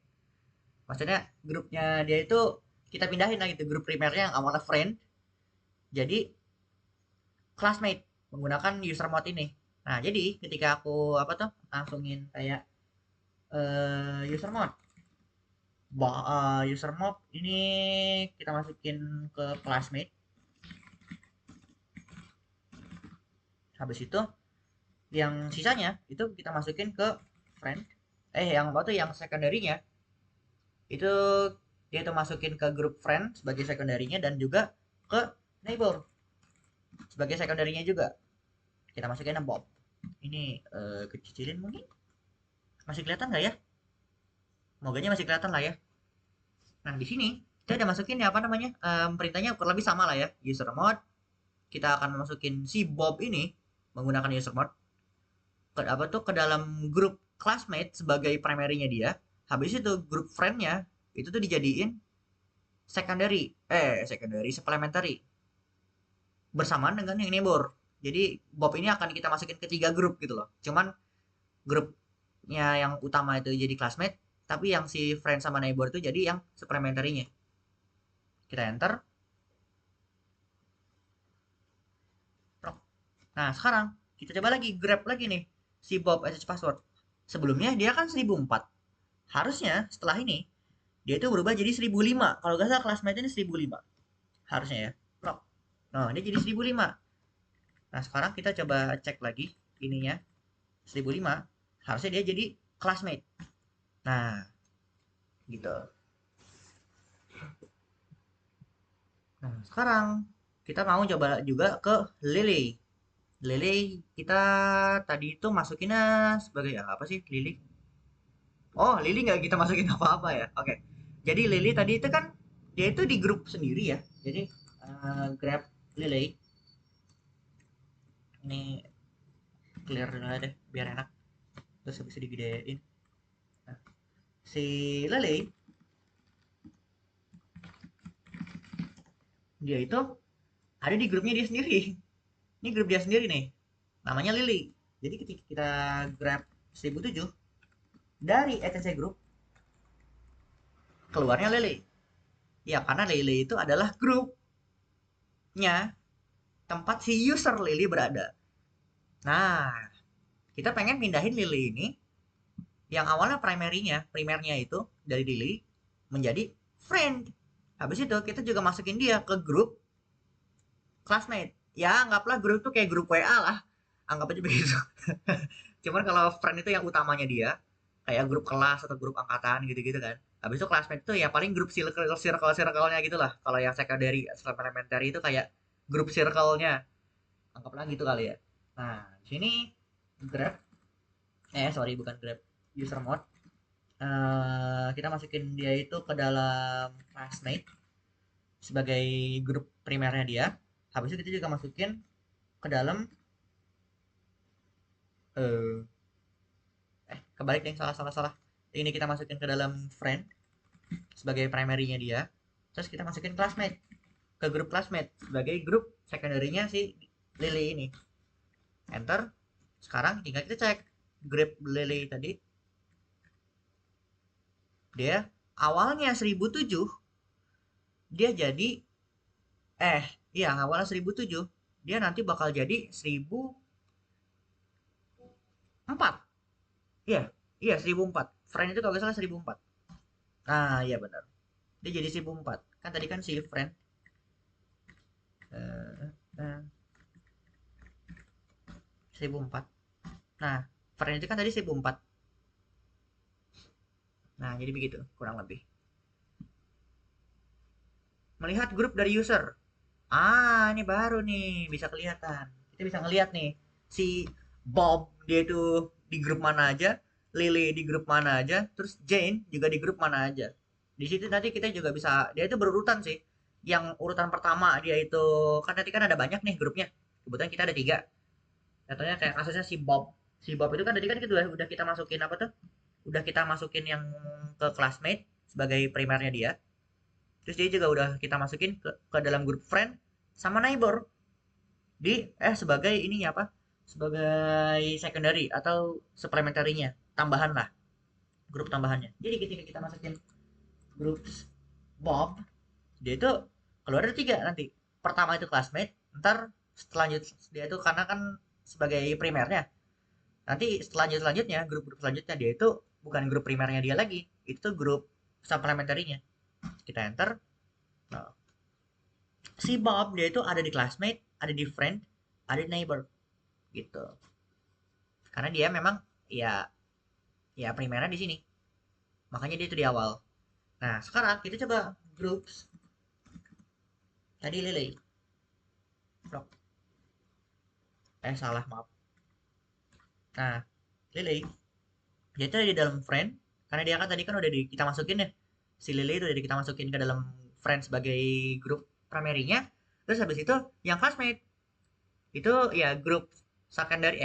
Maksudnya grupnya dia itu kita pindahin lagi gitu grup primernya yang awalnya friend jadi classmate menggunakan user mode ini. Nah, jadi ketika aku apa tuh langsungin kayak user mode user mode ini kita masukin ke classmate. Habis itu yang sisanya itu kita masukin ke friend. Yang apa tuh yang secondary-nya itu dia tuh masukin ke grup friend sebagai secondary-nya dan juga ke neighbor sebagai secondary-nya juga. Kita masukin Bob. Ini kecilin mungkin. Masih kelihatan nggak ya? Moganya masih kelihatan lah ya. Nah, di sini kita udah masukin ya apa namanya? Perintahnya kurang lebih sama lah ya. User mode. Kita akan masukin si Bob ini menggunakan user mode ke apa tuh ke dalam grup classmate sebagai primary-nya dia. Habis itu grup friend-nya itu tuh dijadiin secondary supplementary bersamaan dengan yang neighbor. Jadi Bob ini akan kita masukin ke 3 grup gitu loh. Cuman grup yang utama itu jadi classmate, tapi yang si friend sama neighbor itu jadi yang supplementary-nya. Kita enter. Nah, sekarang kita coba lagi grab lagi nih si Bob as password. Sebelumnya dia kan 1004. Harusnya setelah ini dia itu berubah jadi 1005. Kalau nggak salah classmate ini 1005. Harusnya ya. Lock. Nah, dia jadi 1005. Nah, sekarang kita coba cek lagi ininya 1005. Harusnya dia jadi classmate. Nah, gitu. Nah, sekarang kita mau coba juga ke Lily. Lily kita tadi itu masukinnya sebagai apa sih Lily? Oh, Lily nggak kita masukin apa-apa ya. Oke. Jadi Lily tadi itu kan dia itu di grup sendiri ya. Jadi grab Lily ini clear dulu aja deh biar enak. Terus habis itu digedein. Nah, si Lily dia itu ada di grupnya dia sendiri. Ini grup dia sendiri nih. Namanya Lily. Jadi ketika kita grab 1007 dari ETC group keluarnya Lily. Ya karena Lily itu adalah grupnya tempat si user Lily berada. Nah, kita pengen pindahin Lily ini yang awalnya primernya itu dari Lily menjadi friend. Habis itu kita juga masukin dia ke grup classmate. Ya, anggaplah grup tuh kayak grup WA lah. Anggap aja begitu. Cuman kalau friend itu yang utamanya dia, kayak grup kelas atau grup angkatan gitu-gitu kan. Habis itu classmate itu ya paling grup circle-nya gitu lah. Kalau yang secondary, elementary itu kayak grup circle-nya. Anggaplah gitu kali ya. Nah, di sini Grab, sorry bukan Grab, user mode. Kita masukin dia itu ke dalam classmate sebagai grup primernya dia. Habis itu kita juga masukin ke dalam eh kebalik deh, salah salah salah. Ini kita masukin ke dalam friend sebagai primarynya dia. Terus kita masukin classmate ke grup classmate sebagai grup secondary-nya si Lily ini. Enter. Sekarang tinggal kita cek grup Lily tadi. Dia awalnya 1007, dia jadi iya awalnya 1007, dia nanti bakal jadi 1004. Iya, iya 1004. Friend itu kalau nggak salah 1004. Nah, iya benar. Dia jadi 1004. Kan tadi kan si friend eh, eh, 1004. Nah, friend itu kan tadi 1004. Nah, jadi begitu kurang lebih. Melihat grup dari user. Ini baru nih bisa kelihatan. Kita bisa ngelihat nih si Bob dia itu di grup mana aja, Lily di grup mana aja, terus Jane juga di grup mana aja. Di situ nanti kita juga bisa dia itu berurutan sih. Yang urutan pertama dia itu kan nanti kan ada banyak nih grupnya. Kebetulan kita ada tiga. Contohnya kayak kasusnya si Bob. Si Bob itu kan tadi kan kita udah kita masukin apa tuh? Udah kita masukin yang ke classmate sebagai primernya dia. Terus dia juga udah kita masukin ke dalam grup friend sama neighbor di sebagai ininya apa? Sebagai secondary atau supplementary-nya, tambahan lah, grup tambahannya. Jadi ketika kita masukin grup Bob, dia itu keluar ada tiga nanti. Pertama itu classmate, ntar selanjut dia itu karena kan sebagai primernya. Nanti selanjutnya grup-grup selanjutnya dia itu bukan grup primernya dia lagi, itu grup supplementary-nya. Kita enter. Nah, si Bob dia itu ada di classmate, ada di friend, ada di neighbor gitu. Karena dia memang ya ya primernya di sini. Makanya dia itu di awal. Nah, sekarang kita coba groups tadi Lily. Salah maaf. Nah, Lily dia itu ada di dalam friend karena dia kan tadi kan udah kita masukin ya. Si Lily itu udah kita masukin ke dalam friend sebagai grup primernya. Terus habis itu yang classmate itu ya grup secondary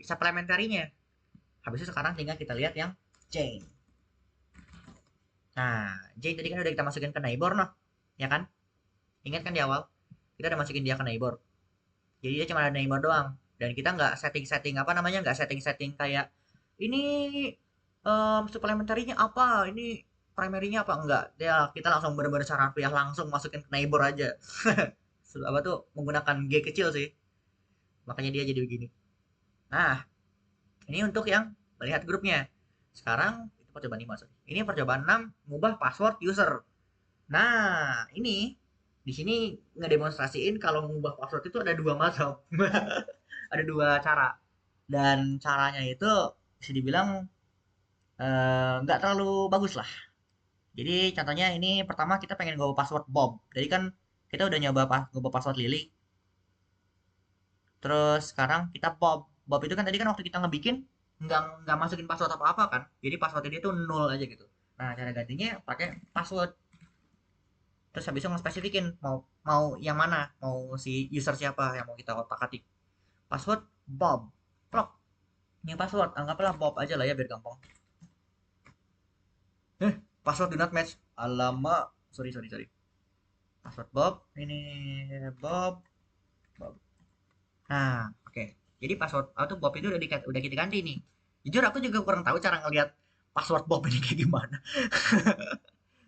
supplementary-nya. Habis itu sekarang tinggal kita lihat yang Jane. Nah, Jane tadi kan udah kita masukin ke neighbor noh, ya kan? Ingat kan di awal kita udah masukin dia ke neighbor. Jadi dia cuma ada neighbor doang. Dan kita nggak setting-setting apa namanya nggak setting-setting kayak ini suplementarinya apa, ini primary-nya apa, enggak, dia kita langsung bener-bener cara harfiah langsung masukin ke neighbor aja. Apa tuh menggunakan G kecil sih, makanya dia jadi begini. Nah, ini untuk yang melihat grupnya. Sekarang itu percobaan 5, sorry. Ini percobaan 6, mengubah password user. Nah, ini di sini ngedemonstrasiin kalau mengubah password itu ada dua macam. Ada dua cara. Dan caranya itu bisa dibilang nggak terlalu bagus lah. Jadi contohnya ini pertama kita pengen ngubah password Bob. Jadi kan kita udah nyoba ngubah password Lily. Terus sekarang kita Bob. Bob itu kan tadi kan waktu kita ngebikin nggak masukin password apa-apa kan. Jadi passwordnya dia tuh nol aja gitu. Nah, cara gantinya pakai password. Terus habis itu ngespesifikin mau mau yang mana, mau si user siapa yang mau kita otak-atik. Password Bob. Plok. Ini password, anggaplah Bob aja lah ya biar gampang. Password do not match. Alamak. Sorry, sorry, sorry. Password Bob. Ini Bob. Bob. Nah, oke. Okay. Jadi password auto Bob itu udah kita ganti nih. Jujur aku juga kurang tahu cara ngelihat password Bob ini kayak gimana.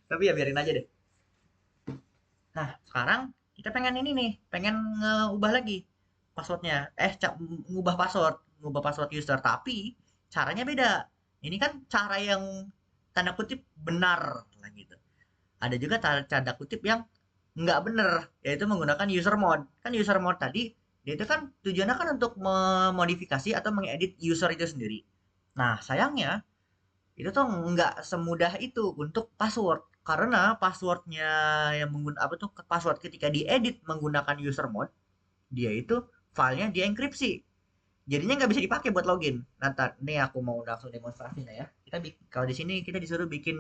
Tapi ya biarin aja deh. Nah, sekarang kita pengen ini nih, pengen ngeubah lagi passwordnya. Ngubah password user. Tapi caranya beda. Ini kan cara yang tanda kutip benar lah gitu. Ada juga tanda kutip yang nggak bener, yaitu menggunakan user mode. Kan user mode tadi, dia itu kan tujuannya kan untuk memodifikasi atau mengedit user itu sendiri. Nah, sayangnya itu tuh nggak semudah itu untuk password. Karena passwordnya yang menggunakan apa tuh password ketika diedit menggunakan user mode, dia itu filenya dienkripsi. Jadinya nggak bisa dipakai buat login. Nah, nih aku mau langsung demonstrasi nah ya. Kalau di sini kita disuruh bikin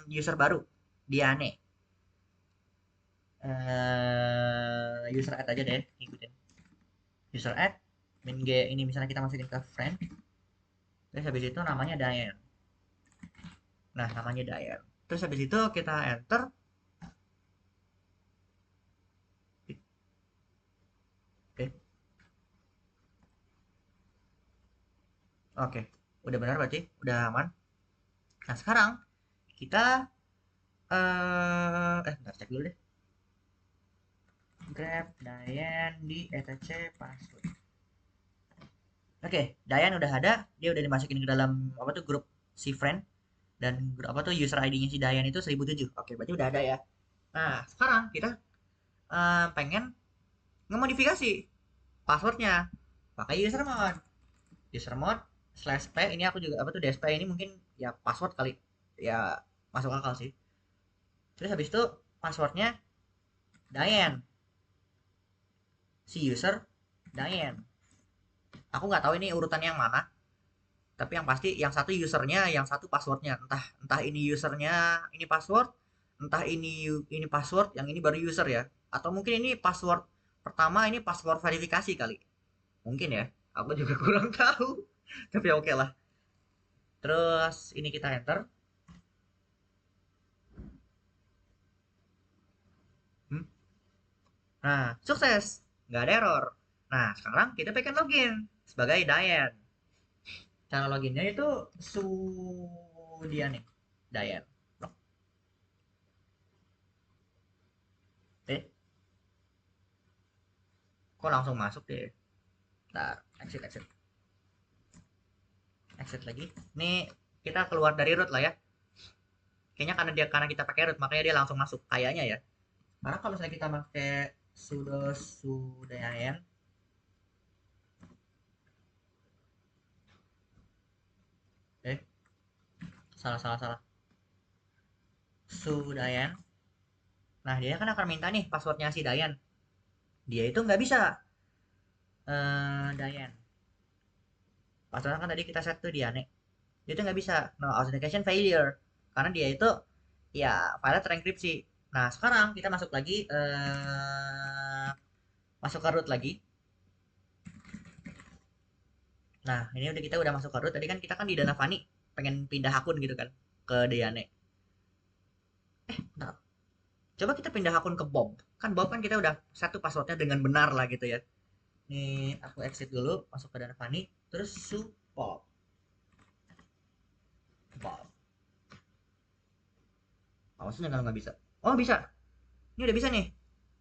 user baru, Diane. User add aja deh, ikutin. User add, min g ini misalnya kita masukin ke friend, terus habis itu namanya Diane. Nah, namanya Diane. Terus habis itu kita enter. Oke, oke, udah benar berarti, udah aman. Nah, sekarang kita bentar, cek dulu deh. Grab Diane di etc password. Oke, Diane udah ada, dia udah dimasukin ke dalam apa tuh grup si friend, dan apa tuh user ID-nya si Diane itu 1007. Oke, berarti udah ada ya. Nah, sekarang kita pengen ngemodifikasi passwordnya pakai user mode. User mode slash p ini aku juga apa tuh dsp ini mungkin ya password kali ya, masuk akal sih. Terus habis itu passwordnya Diane, si user Diane. Aku nggak tahu ini urutan yang mana, tapi yang pasti yang satu usernya, yang satu passwordnya. Entah entah ini usernya, ini password, entah ini password, yang ini baru user ya. Atau mungkin ini password pertama, ini password verifikasi kali. Mungkin ya. Aku juga kurang tahu. Tapi oke lah. Terus ini kita enter. Hmm. Nah, sukses. Nggak ada error. Nah, sekarang kita pengen login sebagai Diane. Cara loginnya itu dia nih, Diane. Eh, kok langsung masuk deh? Ntar, exit, exit. Exit lagi. Ini kita keluar dari root lah ya. Kayaknya karena kita pakai root makanya dia langsung masuk kayaknya ya. Karena kalau misalnya kita pakai sudo sudayan, eh salah salah salah, sudayan. Nah, dia kan akan minta nih passwordnya si Dayan. Dia itu nggak bisa Dayan. Passwordnya kan tadi kita set tuh dia nih. Dia itu nggak bisa. No authentication failure. Karena dia itu ya file terenkripsi. Nah, sekarang kita masuk lagi masuk ke root lagi. Nah, ini kita udah masuk ke root. Tadi kan kita kan di Dana Fani pengen pindah akun gitu kan ke Diane. Nah, coba kita pindah akun ke Bob. Kan Bob kan kita udah satu passwordnya dengan benar lah gitu ya. Nih, aku exit dulu, masuk ke Dana Fani, terus support. Bob. Maksudnya kalau nggak bisa. Oh bisa. Ini udah bisa nih.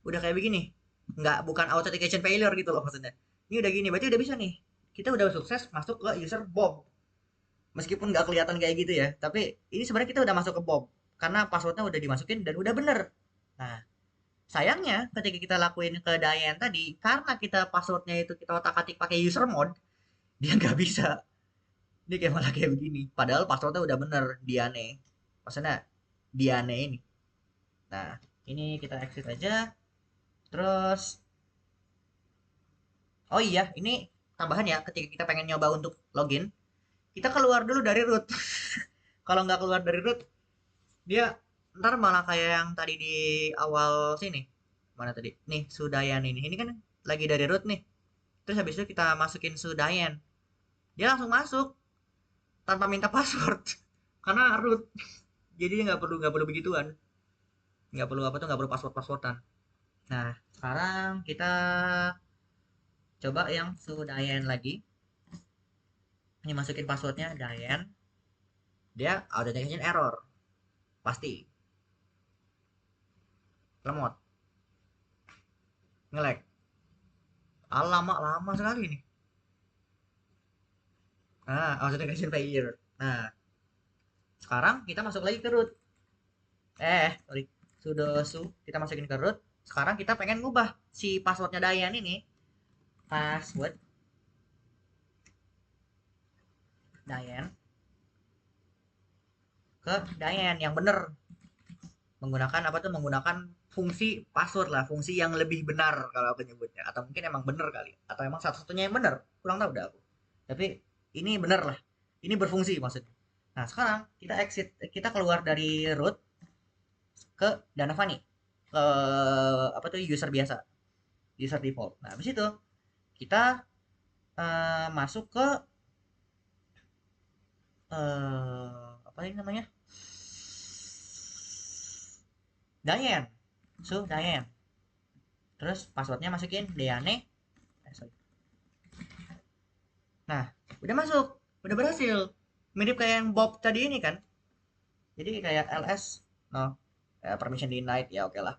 Udah kayak begini. Nggak, bukan authentication failure gitu loh maksudnya. Ini udah gini, berarti udah bisa nih. Kita udah sukses masuk ke user Bob. Meskipun nggak kelihatan kayak gitu ya, tapi ini sebenarnya kita udah masuk ke Bob. Karena passwordnya udah dimasukin dan udah bener. Nah, sayangnya ketika kita lakuin ke Diane tadi, karena kita passwordnya itu kita otak-atik pakai user mode, dia nggak bisa. Ini kayak malah kayak begini. Padahal passwordnya udah bener, Diane. Maksudnya, Diane ini. Nah, ini kita exit aja. Terus, oh iya, ini tambahan ya, ketika kita pengen nyoba untuk login, kita keluar dulu dari root. Kalau nggak keluar dari root, dia ntar malah kayak yang tadi di awal sini. Mana tadi? Nih, Sudayan ini. Ini kan lagi dari root nih. Terus habis itu kita masukin Sudayan. Dia langsung masuk tanpa minta password. Karena root. Jadi dia nggak perlu begituan. Nggak perlu apa tuh, nggak perlu passwordan. Nah, sekarang kita coba yang Sudayan lagi. Ini masukin passwordnya Dayan. Dia authentication error. Pasti. Lemot. Nge-lag. Lama sekali nih. Nah, authentication failure. Nah, sekarang kita masuk lagi ke root. Sorry. Sudo kita masukin ke root. Sekarang kita pengen ngubah si passwordnya Dayan ini. Password Dayan ke Dayan yang bener. Menggunakan apa tuh? Menggunakan fungsi password lah, fungsi yang lebih benar kalau aku nyebutnya. Atau mungkin emang bener kali. Atau emang satu-satunya yang bener. Kurang tahu dah aku. Tapi ini bener lah. Ini berfungsi maksudnya. Nah, sekarang kita exit, kita keluar dari root ke Dana Fani. Ke apa tuh, user biasa, user default. Nah, habis itu kita masuk ke apa ini namanya? Dayan. Dayan. Terus passwordnya masukin Deane. Sorry. Nah, udah masuk, udah berhasil. Mirip kayak yang Bob tadi ini kan. Jadi kayak LS, no, permission denied ya, oke lah.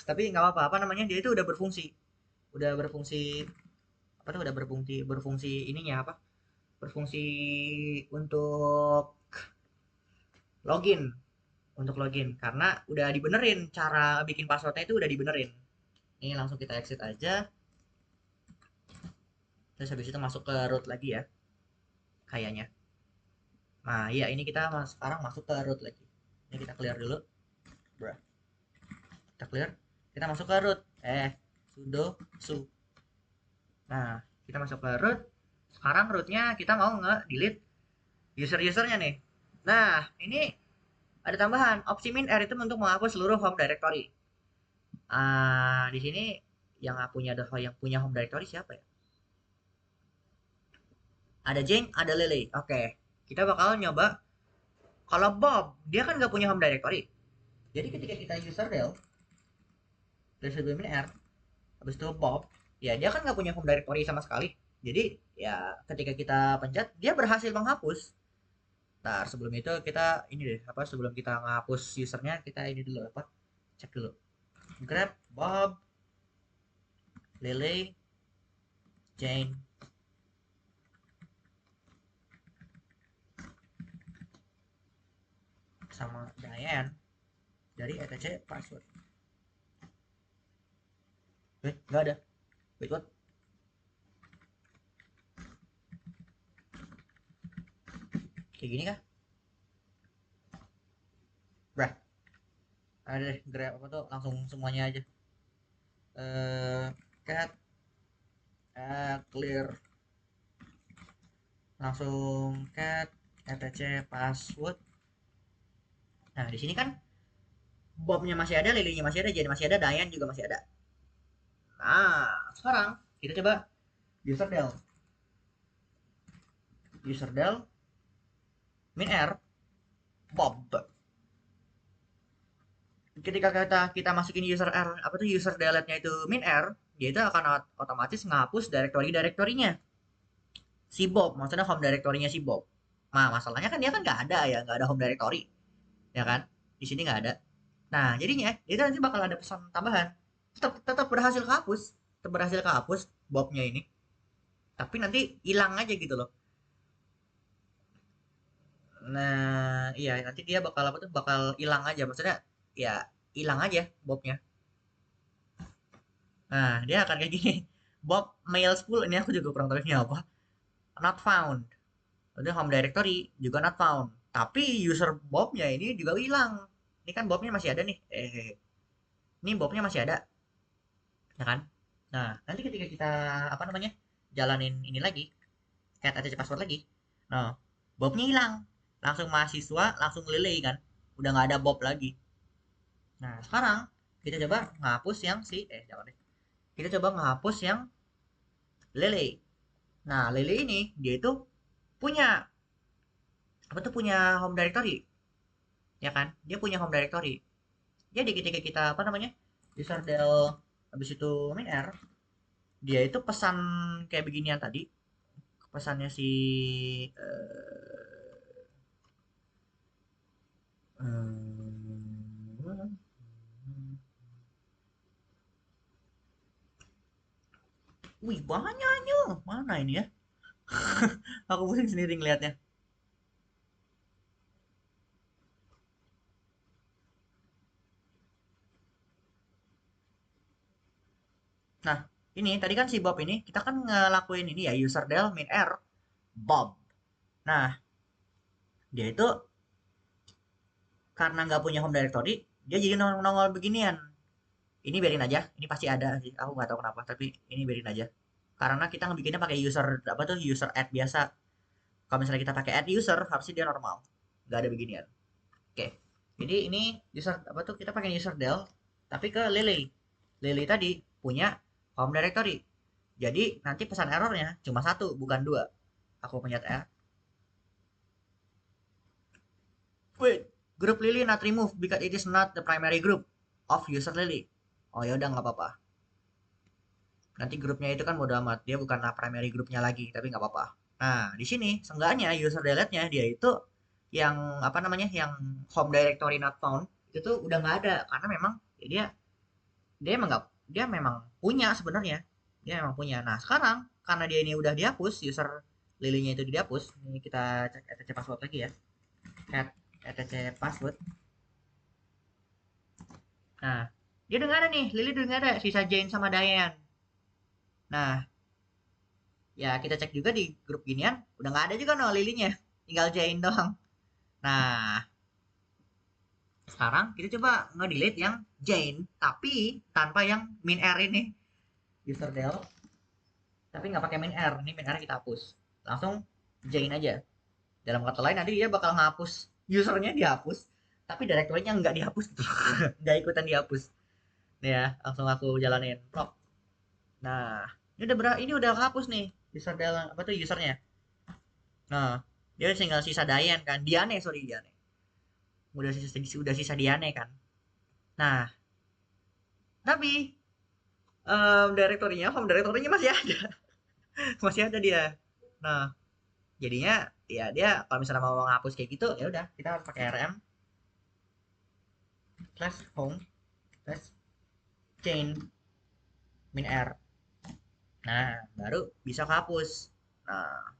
Tapi nggak apa-apa, apa namanya, dia itu udah berfungsi apa tuh, udah berfungsi ininya apa? Berfungsi untuk login, karena udah dibenerin cara bikin passwordnya itu udah dibenerin. Ini langsung kita exit aja. Terus habis itu masuk ke root lagi ya, kayaknya. Nah, iya ini kita sekarang masuk ke root lagi. Ini kita clear dulu. Bruh. Kita clear. Kita masuk ke root. Sudo su. Nah, kita masuk ke root. Sekarang rootnya kita mau nge-delete user-usernya nih. Nah, ini ada tambahan. Opsi min R itu untuk menghapus seluruh home directory. Di sini yang punya home directory siapa ya? Ada Jeng, ada Lily. Oke. Kita bakal nyoba. Kalau Bob, dia kan nggak punya home directory. Jadi ketika kita user del, dari min R, habis itu Bob, ya dia kan nggak punya home directory sama sekali. Jadi ya ketika kita pencet, dia berhasil menghapus. Ntar sebelum itu kita ini deh, apa, sebelum kita ngapus usernya, kita ini dulu apa, cek dulu. Grab Bob, Lily, Jane, sama Diane dari etc password. Nggak ada. Wait, what? Kayak gini kah? Brah. Ada deh, grab apa tuh, langsung semuanya aja. Cat clear, langsung cat etc password. Nah, di sini kan Bobnya masih ada, Lilynya masih ada, Jen masih ada, Diane juga masih ada. Nah, sekarang kita coba user del. User del min R Bob. Ketika kita masukin user R, apa tuh, user delete-nya itu min R, dia itu akan otomatis ngapus direktorinya si Bob, maksudnya home directory-nya si Bob. Masalahnya kan dia kan nggak ada ya, nggak ada home directory, ya kan? Di sini nggak ada. Nah, jadinya itu nanti bakal ada pesan tambahan. Tetap tetap berhasil kehapus, tetap berhasil kehapus Bobnya ini. Tapi nanti hilang aja gitu loh. Nah, iya nanti dia bakal apa tuh? Bakal hilang aja. Maksudnya ya hilang aja Bobnya. Nah, dia akan kayak gini. Bob mail 10 ini aku juga kurang tahu ini apa. Not found. Udah home directory juga not found. Tapi user Bobnya ini juga hilang. Ini kan Bobnya masih ada nih. Ini Bobnya masih ada, ya kan? Nah, nanti ketika kita apa namanya jalanin ini lagi, kayak ATC password lagi, nah Bobnya hilang. Langsung mahasiswa langsung delay kan. Udah nggak ada Bob lagi. Nah, sekarang kita coba ngapus yang si jangan deh. Kita coba ngapus yang Lele. Nah, Lele ini dia itu punya apa tuh punya home directory, ya kan? Dia punya home directory. Jadi ketika kita apa namanya user del habis itu main R, dia itu pesan kayak beginian tadi, pesannya si eh, eh, wih banyaknya mana ini ya. Aku pusing sendiri ngelihatnya. Nah, ini tadi kan si Bob ini kita kan ngelakuin ini ya user del min R Bob. Nah, dia itu karena nggak punya home directory, dia jadi nongol beginian. Ini biarin aja, ini pasti ada sih. Aku nggak tahu kenapa, tapi ini biarin aja. Karena kita ngebikinnya pakai user apa tuh user add biasa. Kalau misalnya kita pakai add user, harusnya dia normal, nggak ada beginian. Oke, jadi ini user apa tuh kita pakai user del, tapi ke Lele. Lele tadi punya home directory. Jadi nanti pesan errornya cuma satu, bukan dua. Aku punya wait, group Lily not removed because it is not the primary group of user Lily. Oh ya udah nggak apa-apa. Nanti grupnya itu kan bodo amat, dia bukanlah primary grupnya lagi, tapi nggak apa-apa. Nah, di sini seenggaknya user delete-nya dia itu yang apa namanya, yang home directory not found itu tuh udah nggak ada karena memang ya dia emang nggak dia memang punya sebenarnya, dia memang punya. Nah sekarang karena dia ini udah dihapus user lilinya itu dihapus, ini kita cek etc password lagi ya, add etc password. Nah dia udah nggak ada nih, Lily udah nggak ada, sisa Jane sama Diane. Nah ya kita cek juga di grup ginian udah nggak ada juga no lilinya, tinggal Jane doang. Nah sekarang kita coba nge-delete yang Jane tapi tanpa yang min R ini, user del tapi nggak pakai min R, ini min R kita hapus, langsung Jane aja. Dalam kata lain nanti dia bakal ngapus usernya, dihapus tapi direktorinya nggak dihapus gitu. Nggak ikutan dihapus. Nih ya langsung aku jalanin prop. Nah ini udah ini udah hapus nih user del apa tuh usernya. Nah, dia tinggal sisa Dayan kan. Diane, sorry Diane. Udah sisa Diane kan. Nah, tapi home direktorinya masih ada. Masih ada dia. Nah, jadinya ya dia kalau misalnya mau ngapus kayak gitu ya udah kita pakai rm slash home slash chain min r. Nah, baru bisa kehapus. Nah,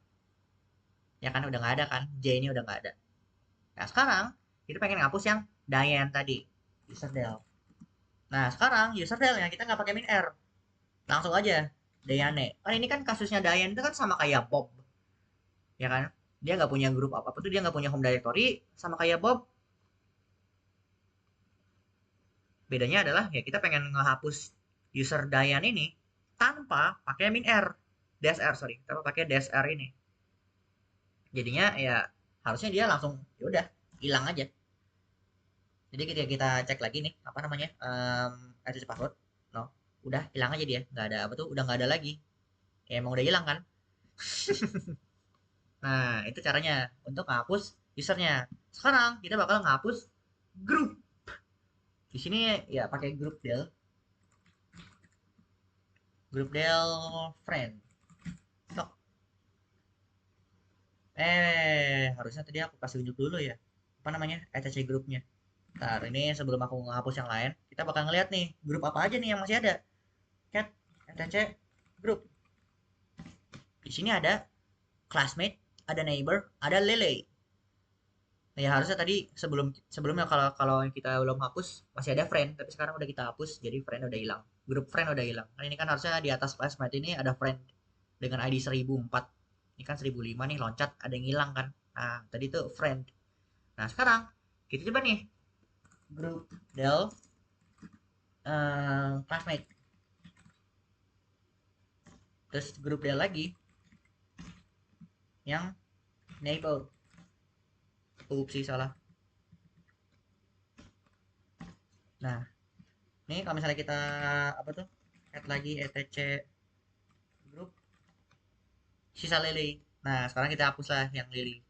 ya kan udah nggak ada kan. J ini udah nggak ada. Nah, sekarang kita pengen ngapus yang Diane tadi. User del. Nah, sekarang user del yang kita nggak pakai min r. Langsung aja Dayane. Kan ini kan kasusnya Dayan itu kan sama kayak Bob, ya kan? Dia nggak punya grup apa-apa tuh, dia nggak punya home directory, sama kayak Bob. Bedanya adalah ya kita pengen ngehapus user Dayan ini tanpa pakai min r, dsr sorry, tanpa pakai dsr ini. Jadinya ya harusnya dia langsung ya udah hilang aja. Jadi ketika kita cek lagi nih apa namanya address password, no, udah hilang aja dia, nggak ada apa tuh, udah nggak ada lagi. Ya emang udah hilang kan. Nah, itu caranya untuk ngapus usernya. Sekarang kita bakal ngapus grup. Di sini ya pakai grup del friend. Tok. Harusnya tadi aku kasih unjuk dulu ya. Apa namanya? ETC grupnya. Ntar ini sebelum aku ngehapus yang lain, kita bakal ngeliat nih grup apa aja nih yang masih ada. Cat, ETC, grup. Di sini ada classmate, ada neighbor, ada lele. Nah, ya harusnya tadi sebelumnya kalau kalau kita belum hapus masih ada friend, tapi sekarang udah kita hapus jadi friend udah hilang. Grup friend udah hilang. Kan ini kan harusnya di atas classmate ini ada friend dengan ID 1004. Ini kan 1005 nih loncat ada yang hilang kan. Nah, tadi tuh friend. Nah, sekarang kita coba nih grup del classmate. Terus grup del lagi yang neighbor. Upsi salah. Nah, ini kalau misalnya kita apa tuh? Add lagi etc grup sisa Lily. Nah, sekarang kita hapus lah yang Lily.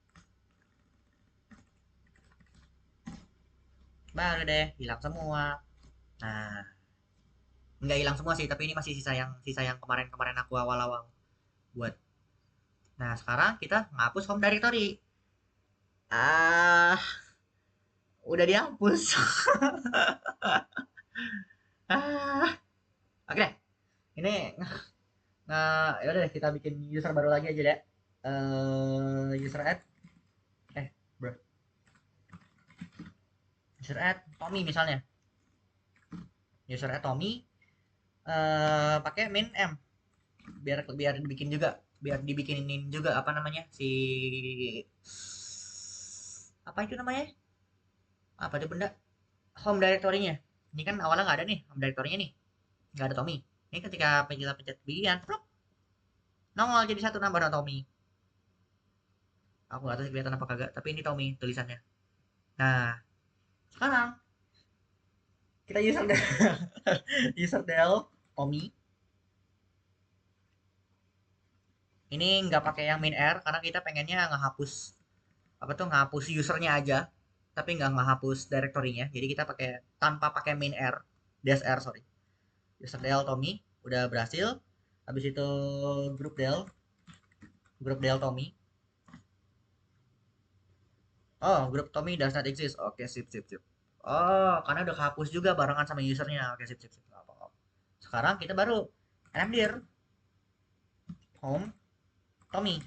Baru deh, hilang semua. Nah, nggak hilang semua sih, tapi ini masih sisa yang kemarin-kemarin aku awal-awal buat. Nah, sekarang kita ngapus home directory. Ah, udah dihapus. ah, oke deh. Ini ya udah deh kita bikin user baru lagi aja deh. User add bro. User add Tommy misalnya. User add Tommy pakai min m biar biar dibikin juga biar dibikinin juga apa namanya si apa itu namanya apa itu benda home directory-nya ini kan awalnya nggak ada nih home directory-nya nih nggak ada Tommy ini ketika kita pencet pilihan pluk, nongol jadi satu nambah Tommy aku nggak tahu sih kelihatan apa kagak tapi ini Tommy tulisannya nah sekarang kita user del user del Tommy ini nggak pakai yang min r karena kita pengennya ngehapus apa tuh ngapus usernya aja tapi nggak ngehapus directory-nya jadi kita pakai tanpa pakai main r dash r sorry user del Tommy udah berhasil habis itu grup del Tommy oh grup Tommy does not exist oke sip sip sip oh karena udah kehapus juga barengan sama usernya oke sip sip sip nggak apa-apa sekarang kita baru nmdir home Tommy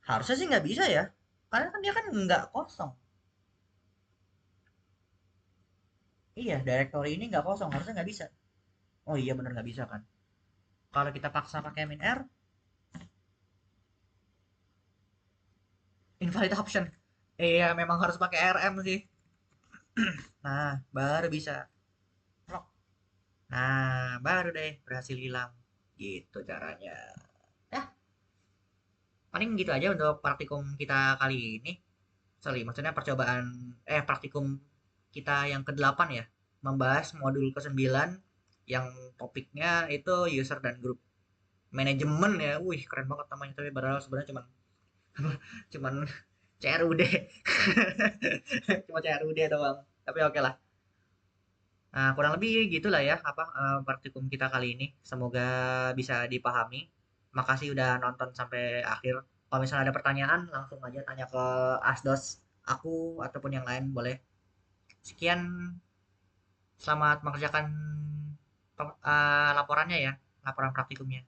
harusnya sih nggak bisa ya karena kan dia kan nggak kosong iya directory ini nggak kosong harusnya nggak bisa oh iya bener nggak bisa kan kalau kita paksa pakai min r invalid option iya memang harus pakai rm sih nah baru bisa lock nah baru deh berhasil hilang gitu caranya ya paling gitu aja untuk praktikum kita kali ini sorry maksudnya percobaan praktikum kita yang ke-8 ya membahas modul ke-9 yang topiknya itu user dan group manajemen ya wih keren banget namanya tapi padahal sebenarnya cuman cuman CRUD cuma CRUD doang tapi oke lah. Nah, kurang lebih gitulah ya apa praktikum kita kali ini. Semoga bisa dipahami. Makasih udah nonton sampai akhir. Kalau misalnya ada pertanyaan, langsung aja tanya ke Asdos aku ataupun yang lain boleh. Sekian, selamat mengerjakan laporannya ya, laporan praktikumnya.